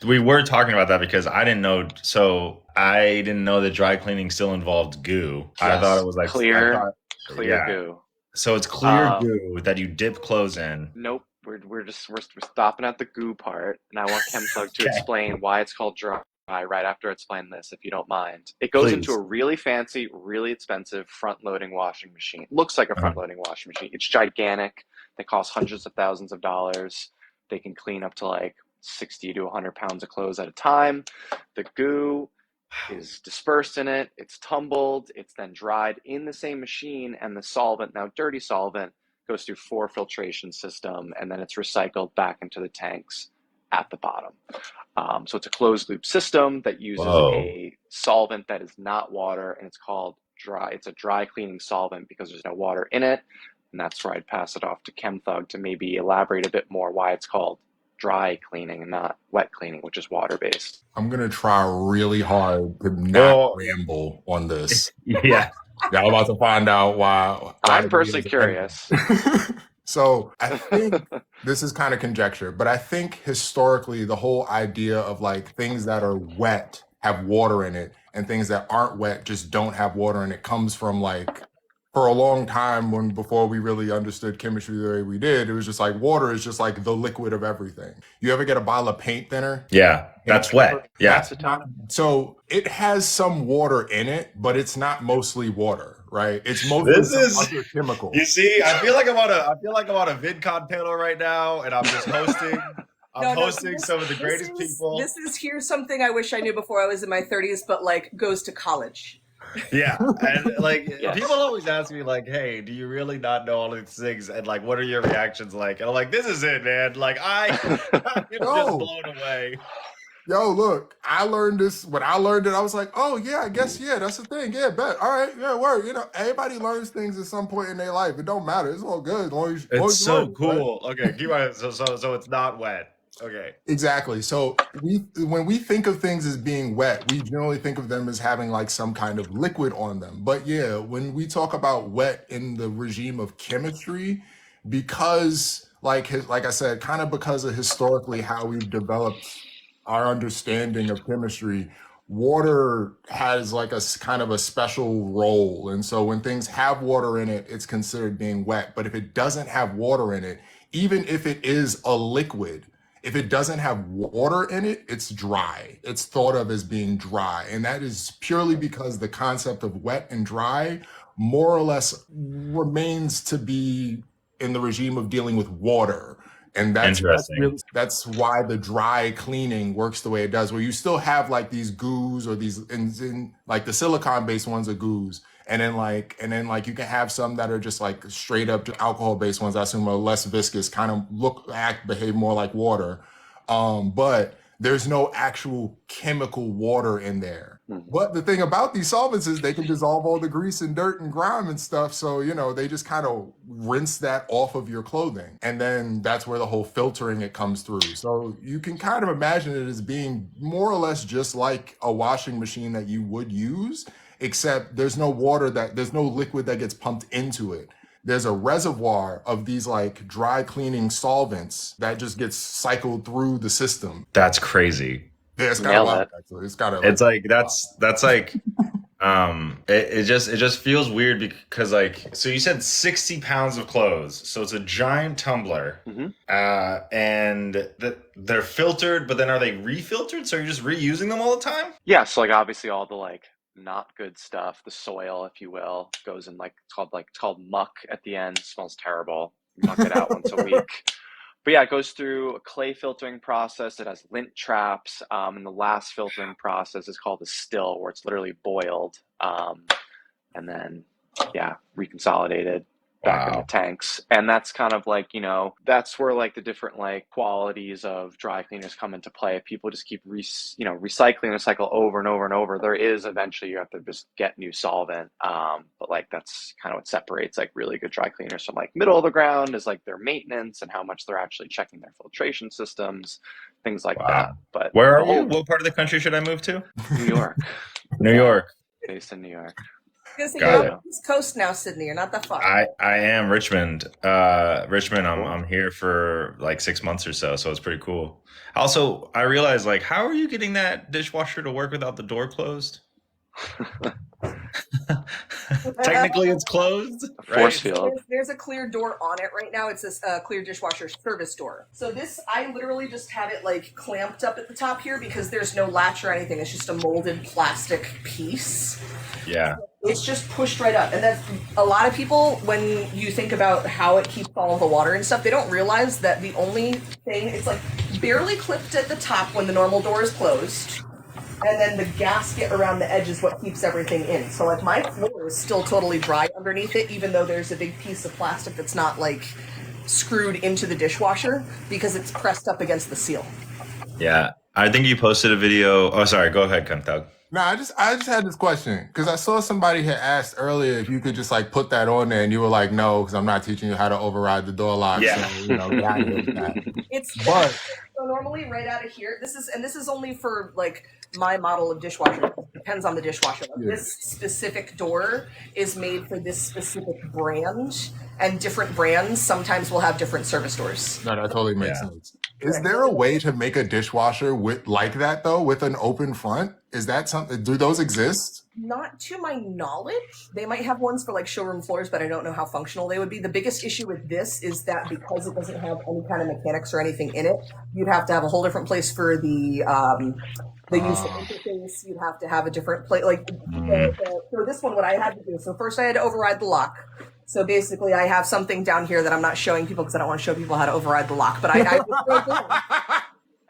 we were talking about that because I didn't know. So I didn't know that dry cleaning still involved goo. Yes. I thought it was like clear goo. So it's clear goo that you dip clothes in. Nope. We're stopping at the goo part, and I want Chemplug to explain why it's called dry right after I explain this, if you don't mind. It goes into a really fancy, really expensive front-loading washing machine. It looks like a front-loading washing machine. It's gigantic. They cost hundreds of thousands of dollars. They can clean up to like 60 to 100 pounds of clothes at a time. The goo is dispersed in it. It's tumbled. It's then dried in the same machine, and the solvent, now dirty solvent, goes through 4 filtration system, and then it's recycled back into the tanks at the bottom. So it's a closed loop system that uses a solvent that is not water, and it's called dry. It's a dry cleaning solvent because there's no water in it. And that's where I'd pass it off to ChemThug to maybe elaborate a bit more why it's called dry cleaning and not wet cleaning, which is water-based. I'm going to try really hard to not ramble on this. Yeah. Y'all about to find out why I'm personally curious. So I think this is kind of conjecture, but I think historically the whole idea of like things that are wet have water in it and things that aren't wet just don't have water in it comes from like for a long time before we really understood chemistry the way we did, it was just like water is just like the liquid of everything. You ever get a bottle of paint thinner? Yeah, that's wet. Yeah. So it has some water in it, but it's not mostly water. Right, it's mostly other chemicals. You see, I feel like I'm on a VidCon panel right now, and I'm just hosting. I'm hosting some of the greatest people. Here's something I wish I knew before I was in my 30s, but like goes to college. Yeah, and like people always ask me like, "Hey, do you really not know all these things?" And like, what are your reactions like? And I'm like, "This is it, man." Like I'm just blown away. Yo, look, I learned this. When I learned it, I was like, oh, yeah, I guess, yeah, that's the thing. Yeah, bet. All right, yeah, word. You know, everybody learns things at some point in their life. It don't matter. It's all good. As long as it's so learn, cool. Right? Okay, keep on. So it's not wet. Okay. Exactly. So when we think of things as being wet, we generally think of them as having like some kind of liquid on them. But yeah, when we talk about wet in the regime of chemistry, because like I said, kind of because of historically how we've developed our understanding of chemistry, water has like a kind of a special role. And so when things have water in it, it's considered being wet. But if it doesn't have water in it, even if it is a liquid, if it doesn't have water in it, it's dry. It's thought of as being dry. And that is purely because the concept of wet and dry more or less remains to be in the regime of dealing with water. And Interesting. that's why the dry cleaning works the way it does, where you still have like these goos or these in like the silicone based ones are goos. And then you can have some that are just like straight up alcohol based ones, I assume are less viscous, kind of behave more like water. But there's no actual chemical water in there. But the thing about these solvents is they can dissolve all the grease and dirt and grime and stuff. So, they just kind of rinse that off of your clothing. And then that's where the whole filtering it comes through. So you can kind of imagine it as being more or less just like a washing machine that you would use, except there's no liquid that gets pumped into it. There's a reservoir of these like dry cleaning solvents that just gets cycled through the system. That's crazy. Yeah, it's kind of Nailed wild, it. actually. It's kind of It's like that's like it just feels weird because like, so you said 60 pounds of clothes, so it's a giant tumbler. And they're filtered, but then are they refiltered, so you're just reusing them all the time? Yeah, so like obviously all the like not good stuff, the soil, if you will, goes in like it's called muck at the end. It smells terrible. Muck it out once a week. But yeah, it goes through a clay filtering process. It has lint traps. And the last filtering process is called a still, where it's literally boiled. And then, yeah, reconsolidated back in the tanks. And that's kind of like, that's where like the different like qualities of dry cleaners come into play. If people just keep recycling the cycle over and over and over, there is eventually you have to just get new solvent. But like that's kind of what separates like really good dry cleaners from like middle of the ground is like their maintenance and how much they're actually checking their filtration systems, things like that. But where are you? What part of the country should I move to? New York. New York. Based in New York. You're on the East Coast now, Sydney. You're not that far. I am Richmond. Richmond. I'm here for like 6 months or so it's pretty cool. Also, I realized, like, how are you getting that dishwasher to work without the door closed? Technically, it's closed. Force field. There's a clear door on it right now. It's this clear dishwasher service door. So this, I literally just have it like clamped up at the top here because there's no latch or anything. It's just a molded plastic piece. Yeah. It's just pushed right up. And that's a lot of people, when you think about how it keeps all the water and stuff, they don't realize that the only thing, it's like barely clipped at the top when the normal door is closed. And then the gasket around the edge is what keeps everything in. So like my floor is still totally dry underneath it, even though there's a big piece of plastic that's not like screwed into the dishwasher because it's pressed up against the seal. Yeah. I think you posted a video. Oh, sorry. Go ahead, Doug. No, I just had this question because I saw somebody had asked earlier if you could just like put that on there, and you were like, "No, because I'm not teaching you how to override the door lock." Yeah. So, get out of here with that. So normally right out of here, this is only for like my model of dishwasher. It depends on the dishwasher. Like, this specific door is made for this specific brand, and different brands sometimes will have different service doors. No, that totally makes sense. Is there a way to make a dishwasher with like that though, with an open front? Is that something? Do those exist? Not to my knowledge. They might have ones for like showroom floors, but I don't know how functional they would be. The biggest issue with this is that because it doesn't have any kind of mechanics or anything in it, you'd have to have a whole different place for the user interface. You'd have to have a different place. Like for this one, what I had to do. So first, I had to override the lock. So basically, I have something down here that I'm not showing people because I don't want to show people how to override the lock. But I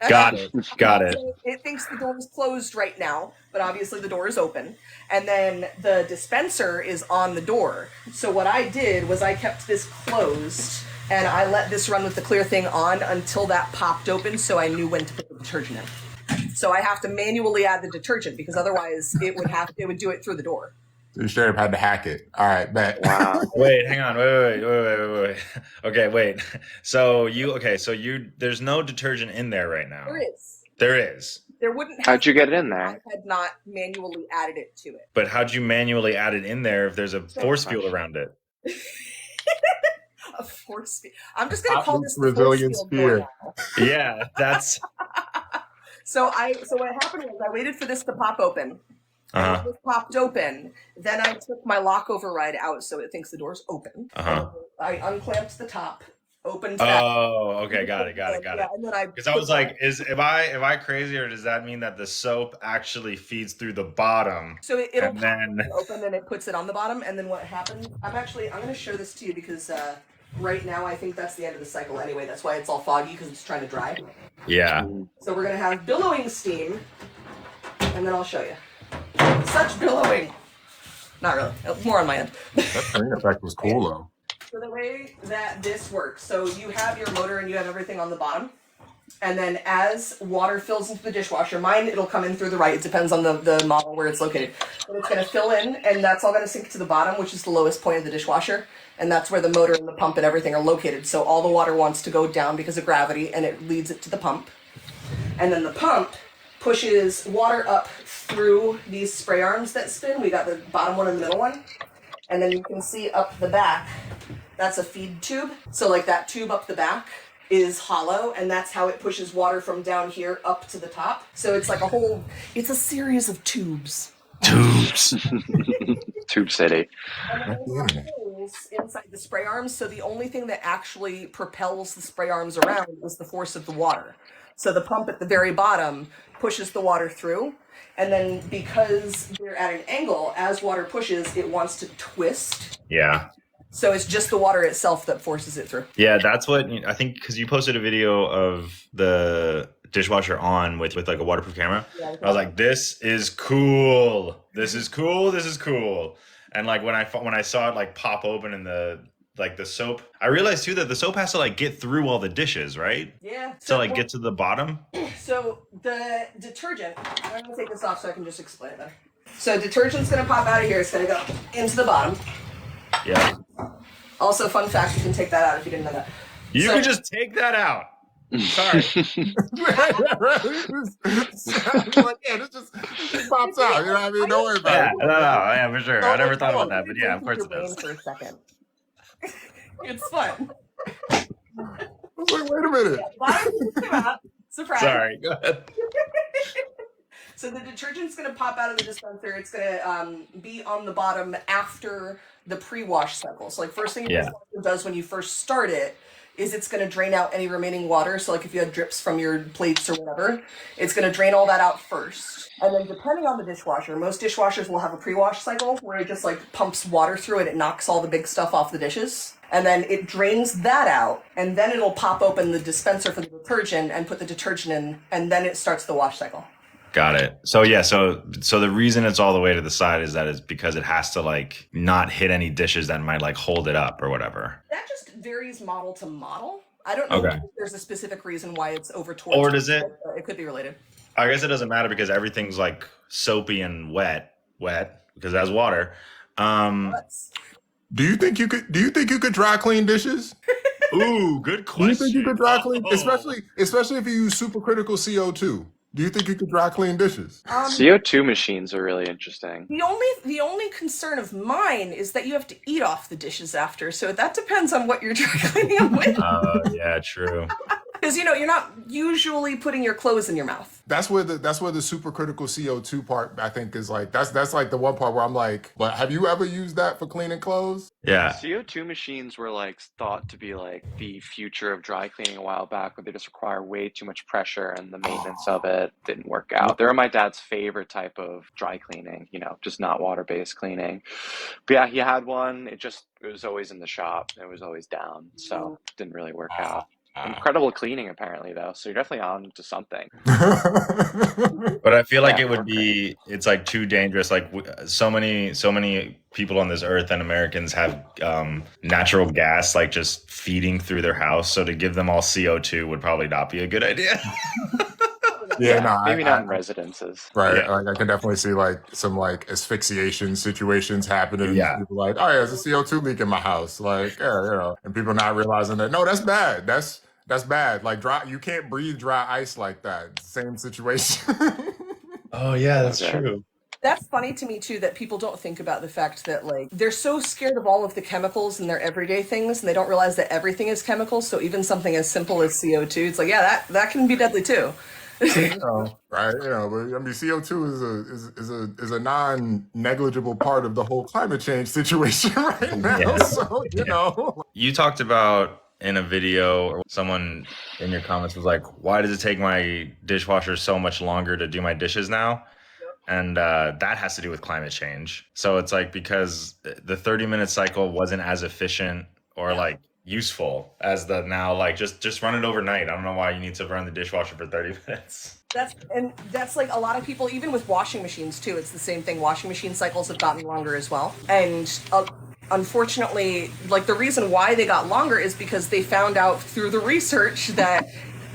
Got it. It thinks the door is closed right now, but obviously the door is open. And then the dispenser is on the door. So what I did was I kept this closed and I let this run with the clear thing on until that popped open, so I knew when to put the detergent in. So I have to manually add the detergent because otherwise it would do it through the door. So you straight up had to hack it. All right, bet. Wow. Wait, hang on. Wait. Okay, wait. So there's no detergent in there right now. There is. There wouldn't have. How'd you get it in there? I had not manually added it to it. But how'd you manually add it in there if there's a force field around it? A force field. I'm just going to call this resilience force field sphere. Yeah, that's. So what happened was I waited for this to pop open. And when it popped open, then I took my lock override out so it thinks the door's open. I unclamped the top, opened that. Oh, okay, got it. Yeah, and then Because I was like, am I crazy, or does that mean that the soap actually feeds through the bottom? So it'll and then open and it puts it on the bottom, and then what happens? I'm going to show this to you because right now I think that's the end of the cycle anyway. That's why it's all foggy because it's trying to dry. Yeah. So we're going to have billowing steam, and then I'll show you. Such billowing. Not really. More on my end. That clean effect was cool though. So the way that this works, so you have your motor and you have everything on the bottom. And then as water fills into the dishwasher, mine, it'll come in through the right. It depends on the model where it's located. But it's going to fill in, and that's all going to sink to the bottom, which is the lowest point of the dishwasher. And that's where the motor and the pump and everything are located. So all the water wants to go down because of gravity, and it leads it to the pump. And then the pump pushes water up through these spray arms that spin. We got the bottom one and the middle one. And then you can see up the back, that's a feed tube. So like that tube up the back is hollow, and that's how it pushes water from down here up to the top. So it's like it's a series of tubes. Tube City. And then holes inside the spray arms, so the only thing that actually propels the spray arms around is the force of the water. So the pump at the very bottom pushes the water through, and then because they're at an angle, as water pushes, it wants to twist. Yeah. So it's just the water itself that forces it through. Yeah, that's what I think, because you posted a video of the dishwasher on with like a waterproof camera. Yeah, I was like, this is cool. This is cool. This is cool. And like when I saw it like pop open and the soap, I realized too that the soap has to like get through all the dishes, right? Yeah. To like get to the bottom. So the detergent, I'm gonna take this off so I can just explain it better. So detergent's gonna pop out of here. It's gonna go into the bottom. Yeah. Also, fun fact, you can take that out if you didn't know that. You can just take that out. Sorry. Like, yeah, this just pops out. You know what I mean? Don't worry about it. Yeah, for sure. I never thought about that, but yeah, of course it does. For a second. It's fun. I was like, wait a minute. Surprise. Sorry, go ahead. So the detergent's going to pop out of the dispenser. It's going to be on the bottom after the pre-wash cycle. So like first thing your dishwasher does when you first start it is it's going to drain out any remaining water. So like if you had drips from your plates or whatever, it's going to drain all that out first. And then depending on the dishwasher, most dishwashers will have a pre-wash cycle where it just like pumps water through it. It knocks all the big stuff off the dishes. And then it drains that out, and then it'll pop open the dispenser for the detergent and put the detergent in, and then it starts the wash cycle. Got it. So yeah, so the reason it's all the way to the side is that it's because it has to like not hit any dishes that might like hold it up or whatever. That just varies model to model. I don't know if there's a specific reason why it's over towards. Or does it? It could be related. I guess it doesn't matter because everything's like soapy and wet because it has water. Do you think you could dry clean dishes? Ooh, good question. Do you think you could dry clean, especially if you use supercritical CO2? Do you think you could dry clean dishes? CO2 machines are really interesting. The only concern of mine is that you have to eat off the dishes after, so that depends on what you're dry cleaning them with. Yeah, true. Because you're not usually putting your clothes in your mouth. That's where the supercritical CO2 part, I think, is like that's like the one part where I'm like, but have you ever used that for cleaning clothes? Yeah. CO2 machines were like thought to be like the future of dry cleaning a while back, where they just require way too much pressure and the maintenance of it didn't work out. They were my dad's favorite type of dry cleaning, just not water-based cleaning. But yeah, he had one. It was always in the shop. It was always down, so it didn't really work out. Incredible cleaning, apparently, though. So you're definitely on to something. But I feel like it's like too dangerous. Like so many people on this earth and Americans have natural gas like just feeding through their house. So to give them all CO2 would probably not be a good idea. Maybe not in residences. Right. Yeah. Like I can definitely see like some like asphyxiation situations happening. Yeah. People like, oh yeah, there's a CO2 leak in my house. Like, and people not realizing that, no, that's bad. That's bad. Like you can't breathe dry ice like that. Same situation. Oh yeah, that's true. That's funny to me too, that people don't think about the fact that like they're so scared of all of the chemicals in their everyday things, and they don't realize that everything is chemicals. So even something as simple as CO2, it's like, yeah, that can be deadly too. Right? But I mean, CO2 is a non-negligible part of the whole climate change situation right now. Yeah. So You talked about in a video, or someone in your comments was like, "Why does it take my dishwasher so much longer to do my dishes now?" And that has to do with climate change. So it's like because the 30-minute cycle wasn't as efficient or like useful as the now, like just run it overnight. I don't know why you need to run the dishwasher for 30 minutes. That's like a lot of people, even with washing machines too. It's the same thing. Washing machine cycles have gotten longer as well, and unfortunately, like the reason why they got longer is because they found out through the research that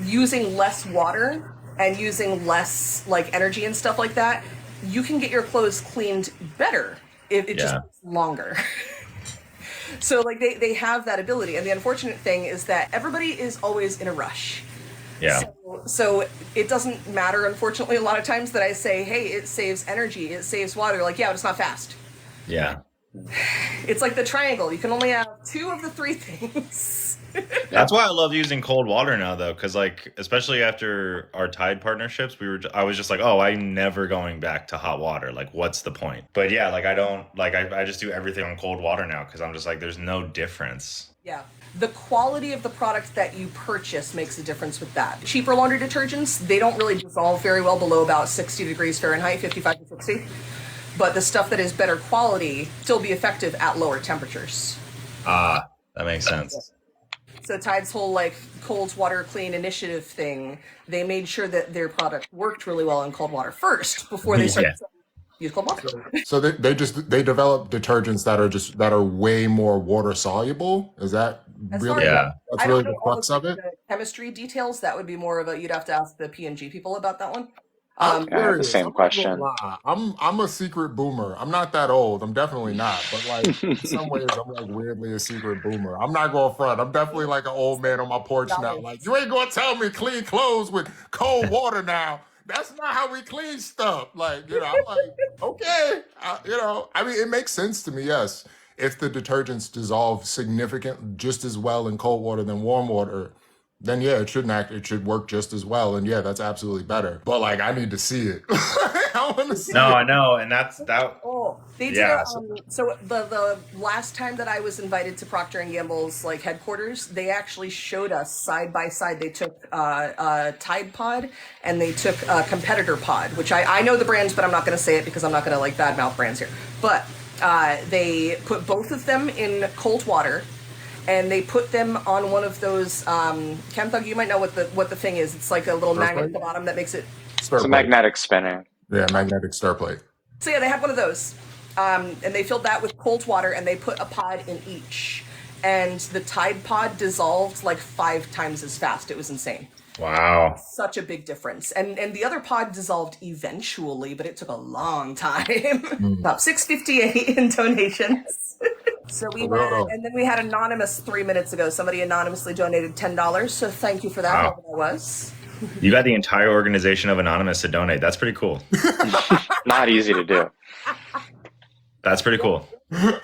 using less water and using less like energy and stuff like that, you can get your clothes cleaned better. It just takes longer. So like they have that ability, and the unfortunate thing is that everybody is always in a rush. Yeah. So it doesn't matter, unfortunately, a lot of times that I say, hey, it saves energy, it saves water. Like, yeah, but it's not fast. Yeah. It's like the triangle. You can only have 2 of the 3 things. That's why I love using cold water now, though, because like especially after our Tide partnerships, I was just like, oh, I'm never going back to hot water. Like, what's the point? But yeah, like I don't like I just do everything on cold water now because I'm just like, there's no difference. Yeah. The quality of the product that you purchase makes a difference with that. Cheaper laundry detergents, they don't really dissolve very well below about 60 degrees Fahrenheit, 55 to 60. But the stuff that is better quality still be effective at lower temperatures. Ah, that makes sense. So Tide's whole like cold water clean initiative thing, they made sure that their product worked really well in cold water first before they started to use cold water. So they develop detergents that are way more water soluble. Is that really Yeah. that's really the crux of it? The chemistry details, that would be more of a, you'd have to ask the P&G people about that one. I'm I have the curious. same I'm not gonna question. lie. I'm a secret boomer. I'm not that old. I'm definitely not. But like in some ways, I'm like weirdly a secret boomer. I'm not going front. I'm definitely like an old man on my porch now. Like you ain't gonna tell me clean clothes with cold water now. That's not how we clean stuff. Like I'm like okay. I mean, it makes sense to me. Yes, if the detergents dissolve just as well in cold water than warm water, then yeah, it should work just as well. And yeah, that's absolutely better. But like I need to see it. I want to see No, it. I know, and that's that. Oh, they did. Yeah. So the last time that I was invited to Procter and Gamble's like headquarters, they actually showed us side by side. They took Tide Pod and they took Competitor Pod, which I know the brands, but I'm not going to say it because I'm not going to like badmouth brands here. But they put both of them in cold water. And they put them on one of those. Thug, you might know what the thing is. It's like a little magnet at the bottom that makes it. It's a magnetic spinner. Yeah, magnetic stir plate. So yeah, they had one of those, and they filled that with cold water, and they put a pod in each. And the Tide Pod dissolved like 5 times as fast. It was insane. Wow. Such a big difference. And the other pod dissolved eventually, but it took a long time. About $6.58 in donations. So and then we had anonymous 3 minutes ago. Somebody anonymously donated $10. So thank you for that. Wow. Whoever that was. You got the entire organization of Anonymous to donate. That's pretty cool. Not easy to do. That's pretty cool. Wouldn't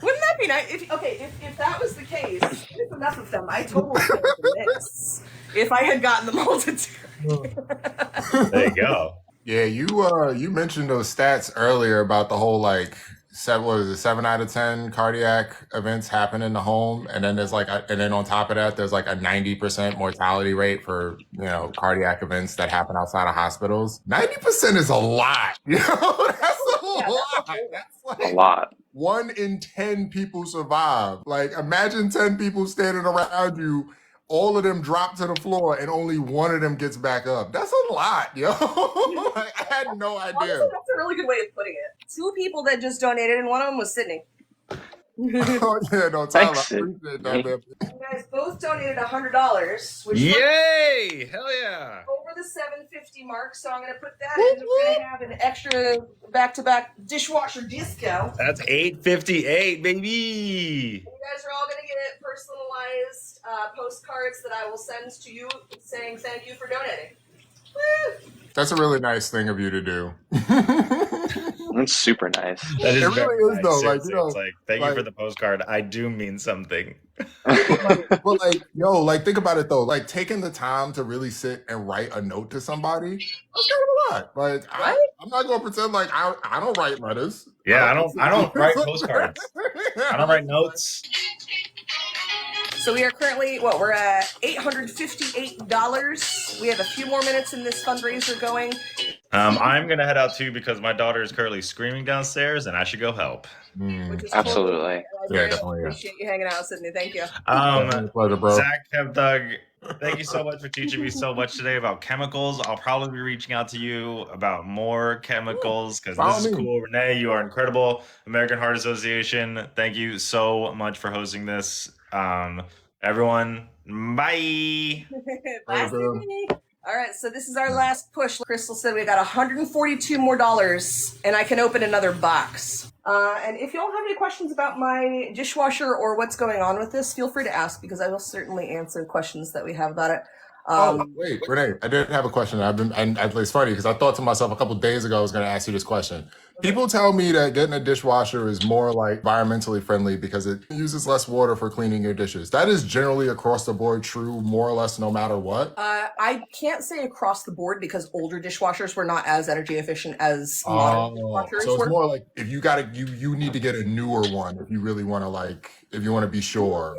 that be nice? If that was the case, if enough of them, I totally would have mix. If I had gotten them all to do. There you go. Yeah, you mentioned those stats earlier about the whole like 7 out of 10 cardiac events happen in the home, and then there's like and then on top of that there's like a 90% mortality rate for cardiac events that happen outside of hospitals. 90% is a lot. That's a lot. That's like A lot. 1 in 10 people survive. Like imagine 10 people standing around you, all of them drop to the floor and only 1 of them gets back up. That's a lot, yo. Like, I had no idea. Honestly, that's a really good way of putting it. 2 people that just donated, and one of them was Sydney. Oh, yeah, no, Tyler, Thanks, I appreciate that, man. You guys both donated $100, which Yay! Hell yeah! over the $750 mark. So I'm going to put that in. We're going to have an extra back-to-back dishwasher disco. That's $8.58, baby. You guys are all going to get personalized postcards that I will send to you saying thank you for donating. Woo! That's a really nice thing of you to do. That's super nice. That is It very really is nice. though. Seriously, it's like, thank you like for the postcard. I do mean something. but think about it though. Like taking the time to really sit and write a note to somebody, that's kind of a lot. Like Right? I'm not gonna pretend like I don't write letters. Yeah, I don't write postcards. I don't write notes. So we are currently, we're at $858. We have a few more minutes in this fundraiser going. I'm gonna head out too because my daughter is currently screaming downstairs, and I should go help. Which is Absolutely. I very much definitely. appreciate you hanging out, Sydney. Thank you. Pleasure, bro. Zach, Doug, thank you so much for teaching me so much today about chemicals. I'll probably be reaching out to you about more chemicals because this is cool. Renae, you are incredible. American Heart Association, thank you so much for hosting this. Everyone, bye. Bye, Sydney. All right, so this is our last push. Crystal said we got $142 more, and I can open another box. And if y'all have any questions about my dishwasher or what's going on with this, feel free to ask because I will certainly answer questions that we have about it. Wait, Renae, I did have a question. And it's funny because I thought to myself a couple of days ago I was going to ask you this question. People tell me that getting a dishwasher is more like environmentally friendly because it uses less water for cleaning your dishes. That is generally across the board true, more or less, no matter what. I can't say across the board because older dishwashers were not as energy efficient as modern dishwashers. So it's more like if you you need to get a newer one if you really want to if you want to be sure.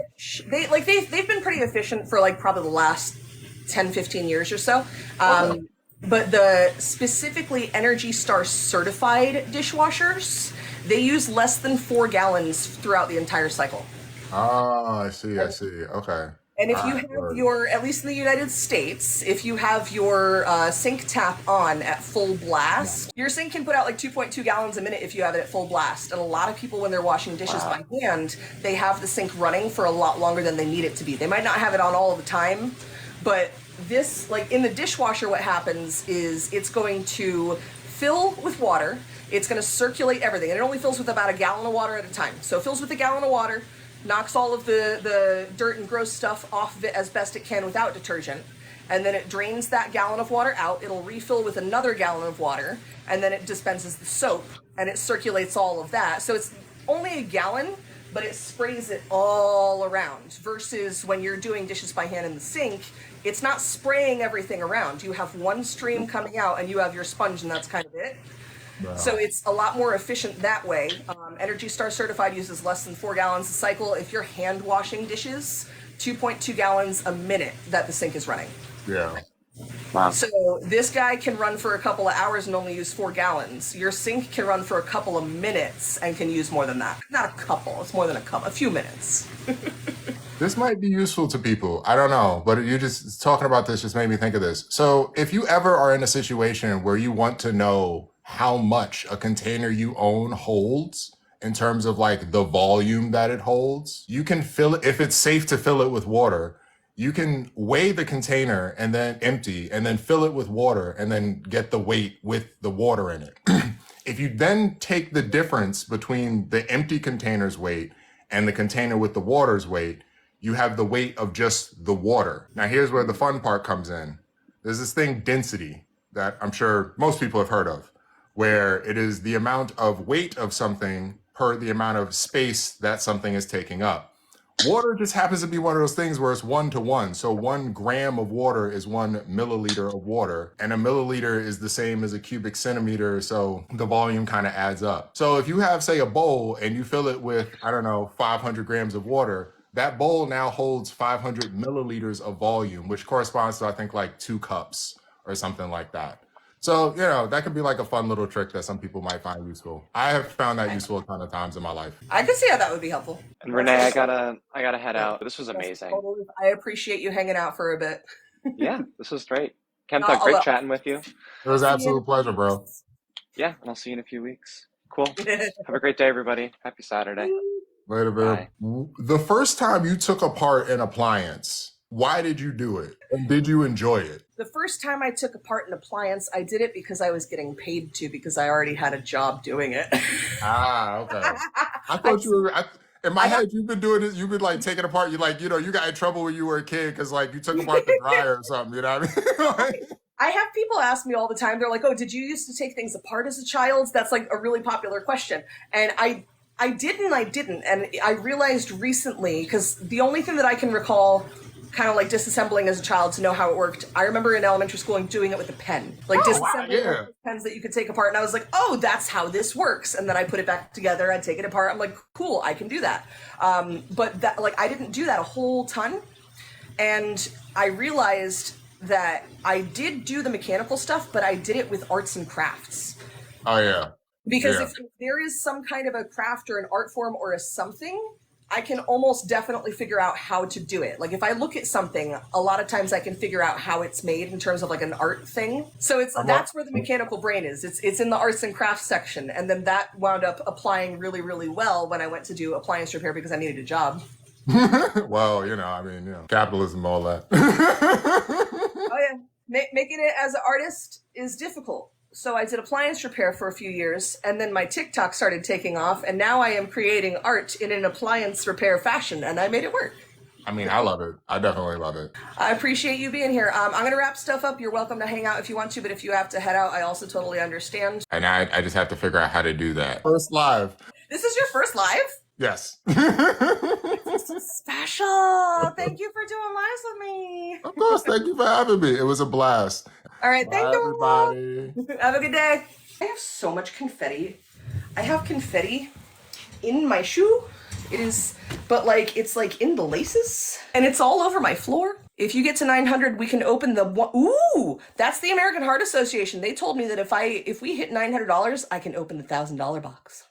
They've been pretty efficient for probably the last 10, 15 years or so. But the specifically Energy Star certified dishwashers, they use less than 4 gallons throughout the entire cycle. Oh, I see. Okay. And if you have at least in the United States, if you have your sink tap on at full blast, your sink can put out 2.2 gallons a minute if you have it at full blast. And a lot of people, when they're washing dishes by hand, they have the sink running for a lot longer than they need it to be. They might not have it on all the time, but this, in the dishwasher, what happens is it's going to fill with water. It's going to circulate everything. And it only fills with about a gallon of water at a time. So it fills with a gallon of water, knocks all of the dirt and gross stuff off of it as best it can without detergent. And then it drains that gallon of water out. It'll refill with another gallon of water. And then it dispenses the soap. And it circulates all of that. So it's only a gallon, but it sprays it all around. Versus when you're doing dishes by hand in the sink, it's not spraying everything around. You have one stream coming out and you have your sponge and that's kind of it. Wow. So it's a lot more efficient that way. Energy Star certified uses less than 4 gallons a cycle. If you're hand washing dishes, 2.2 gallons a minute that the sink is running. Yeah. Wow. So this guy can run for a couple of hours and only use 4 gallons. Your sink can run for a couple of minutes and can use more than that. Not a couple, it's more than a few minutes. This might be useful to people. I don't know, but you just talking about this just made me think of this. So if you ever are in a situation where you want to know how much a container you own holds in terms of the volume that it holds, you can fill it, if it's safe to fill it with water, you can weigh the container and then empty and then fill it with water and then get the weight with the water in it. If you then take the difference between the empty container's weight and the container with the water's weight, you have the weight of just the water. Now, here's where the fun part comes in. There's this thing, density, that I'm sure most people have heard of, where it is the amount of weight of something per the amount of space that something is taking up. Water just happens to be one of those things where it's 1 to 1. So 1 gram of water is 1 milliliter of water, and a milliliter is the same as a cubic centimeter. So the volume kind of adds up. So if you have, say, a bowl and you fill it with, 500 grams of water, that bowl now holds 500 milliliters of volume, which corresponds to, I think, 2 cups or something like that. So, that could be a fun little trick that some people might find useful. I have found that useful a ton of times in my life. I can see how that would be helpful. And Renae, I gotta head out. This was amazing. I appreciate you hanging out for a bit. Yeah, this was great. Kenta, great chatting with you. It was an absolute pleasure, bro. Yeah, and I'll see you in a few weeks. Cool. Have a great day, everybody. Happy Saturday. Later, bro. The first time you took apart an appliance, why did you do it? And did you enjoy it? The first time I took apart an appliance, I did it because I was getting paid to because I already had a job doing it. Okay. I thought you were... in my head, you've been doing this. You've been taking apart. You got in trouble when you were a kid because you took apart the dryer or something. You know what I mean? I have people ask me all the time. They're like, "Oh, did you used to take things apart as a child?" That's like a really popular question. And I didn't. And I realized recently, because the only thing that I can recall kind of like disassembling as a child to know how it worked, I remember in elementary school doing it with a pen. Like disassembling pens that you could take apart. And I was like, oh, that's how this works. And then I put it back together. I'd take it apart. I'm like, cool, I can do that. But that, like, I didn't do that a whole ton. And I realized that I did do the mechanical stuff, but I did it with arts and crafts. Oh, yeah. Because if there is some kind of a craft or an art form or a something, I can almost definitely figure out how to do it. Like if I look at something, a lot of times I can figure out how it's made in terms of like an art thing. So it's that's where the mechanical brain is. It's in the arts and crafts section. And then that wound up applying really, really well when I went to do appliance repair because I needed a job. Well, I mean, capitalism, all that. Oh yeah, making it as an artist is difficult. So I did appliance repair for a few years, and then my TikTok started taking off, and now I am creating art in an appliance repair fashion, and I made it work. I mean, I love it. I definitely love it. I appreciate you being here. I'm going to wrap stuff up. You're welcome to hang out if you want to, but if you have to head out, I also totally understand. And I just have to figure out how to do that. First live. This is your first live? Yes. This is special. Thank you for doing lives with me. Of course. Thank you for having me. It was a blast. All right. Thank you, everybody. Have a good day. I have so much confetti. I have confetti in my shoe. It is, but like, it's like in the laces and it's all over my floor. If you get to 900, we can open the one. Ooh, that's the American Heart Association. They told me that if we hit $900, I can open the $1,000 box.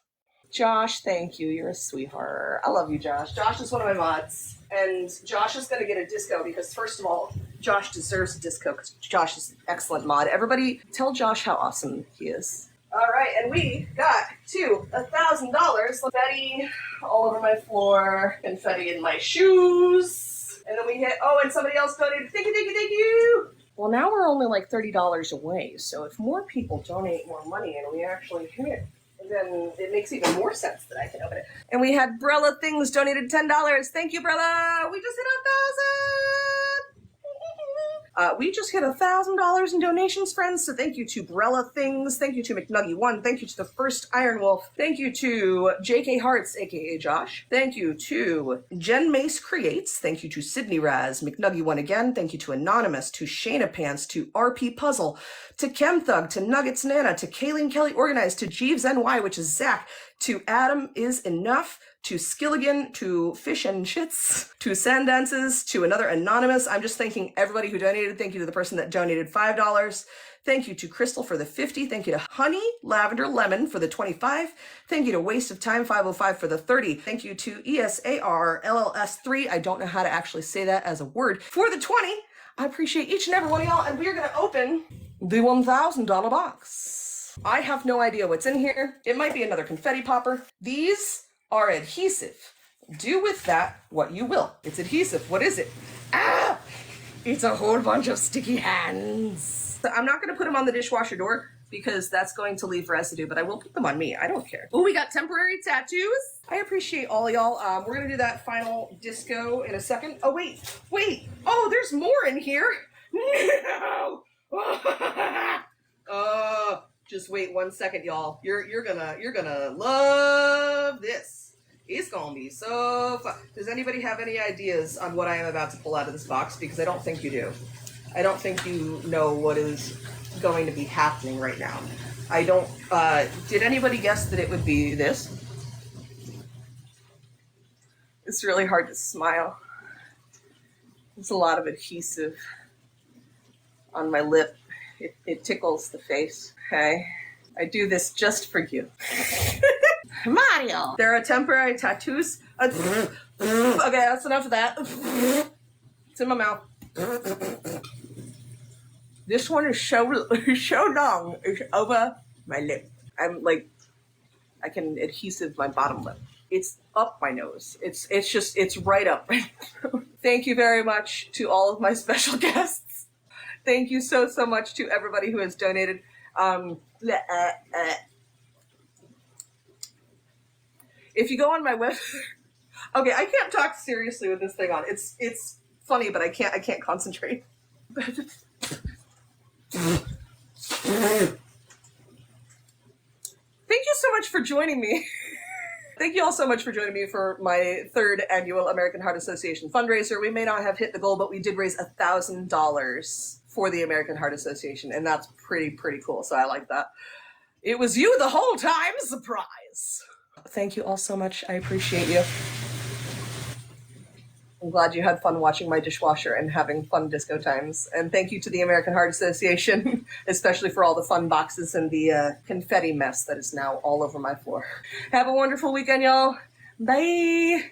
Josh, thank you. You're a sweetheart. I love you, Josh. Josh is one of my mods. And Josh is going to get a disco because, first of all, Josh deserves a disco because Josh is an excellent mod. Everybody tell Josh how awesome he is. All right, and we got to $1,000. Confetti all over my floor. Confetti in my shoes. And then we hit, and somebody else donated. Thank you, thank you, thank you. Well, now we're only like $30 away. So if more people donate more money and we actually hit, then it makes even more sense that I can open it. And we had Brella Things donated $10. Thank you, Brella. We just hit 1,000. We just hit $1,000 in donations, friends. So thank you to Brella Things. Thank you to McNuggy1. Thank you to the first Iron Wolf. Thank you to JK Hearts, aka Josh. Thank you to Jen Mace Creates. Thank you to Sydney Raz, McNuggy1 again. Thank you to Anonymous, to Shayna Pants, to RP Puzzle, to Chemthug, to Nuggets Nana, to Kayleen Kelly Organized, to Jeeves NY, which is Zach, to Adam Is Enough, to Skilligan, to Fish and Shits, to Sandances, to another Anonymous. I'm just thanking everybody who donated. Thank you to the person that donated $5. Thank you to Crystal for the 50. Thank you to Honey Lavender Lemon for the 25. Thank you to Waste of Time 505 for the 30. Thank you to ESAR LLS3. I don't know how to actually say that as a word. For the 20. I appreciate each and every one of y'all, and we're going to open the $1,000 box. I have no idea what's in here. It might be another confetti popper. These are adhesive. Do with that what you will. It's adhesive. What is it? Ah! It's a whole bunch of sticky hands. So I'm not going to put them on the dishwasher door because that's going to leave residue, but I will put them on me. I don't care. Oh, we got temporary tattoos. I appreciate all y'all. We're going to do that final disco in a second. Oh, wait. Oh, there's more in here. No. Just wait 1 second, y'all. You're gonna love this. It's gonna be so fun. Does anybody have any ideas on what I am about to pull out of this box? Because I don't think you do. I don't think you know what is going to be happening right now. I don't, did anybody guess that it would be this? It's really hard to smile. There's a lot of adhesive on my lip. It tickles the face. Okay, I do this just for you. Mario! There are temporary tattoos. Okay, that's enough of that. It's in my mouth. This one is so long. It's over my lip. I'm like, I can adhesive my bottom lip. It's up my nose. It's right up. Thank you very much to all of my special guests. Thank you so much to everybody who has donated. If you go on my website, okay, I can't talk seriously with this thing on. It's funny, but I can't concentrate. Thank you so much for joining me. Thank you all so much for joining me for my 3rd annual American Heart Association fundraiser. We may not have hit the goal, but we did raise $1,000 for the American Heart Association, and that's pretty cool, so I like that. It was you the whole time, surprise! Thank you all so much, I appreciate you. I'm glad you had fun watching my dishwasher and having fun disco times. And thank you to the American Heart Association, especially for all the fun boxes and the confetti mess that is now all over my floor. Have a wonderful weekend, y'all. Bye.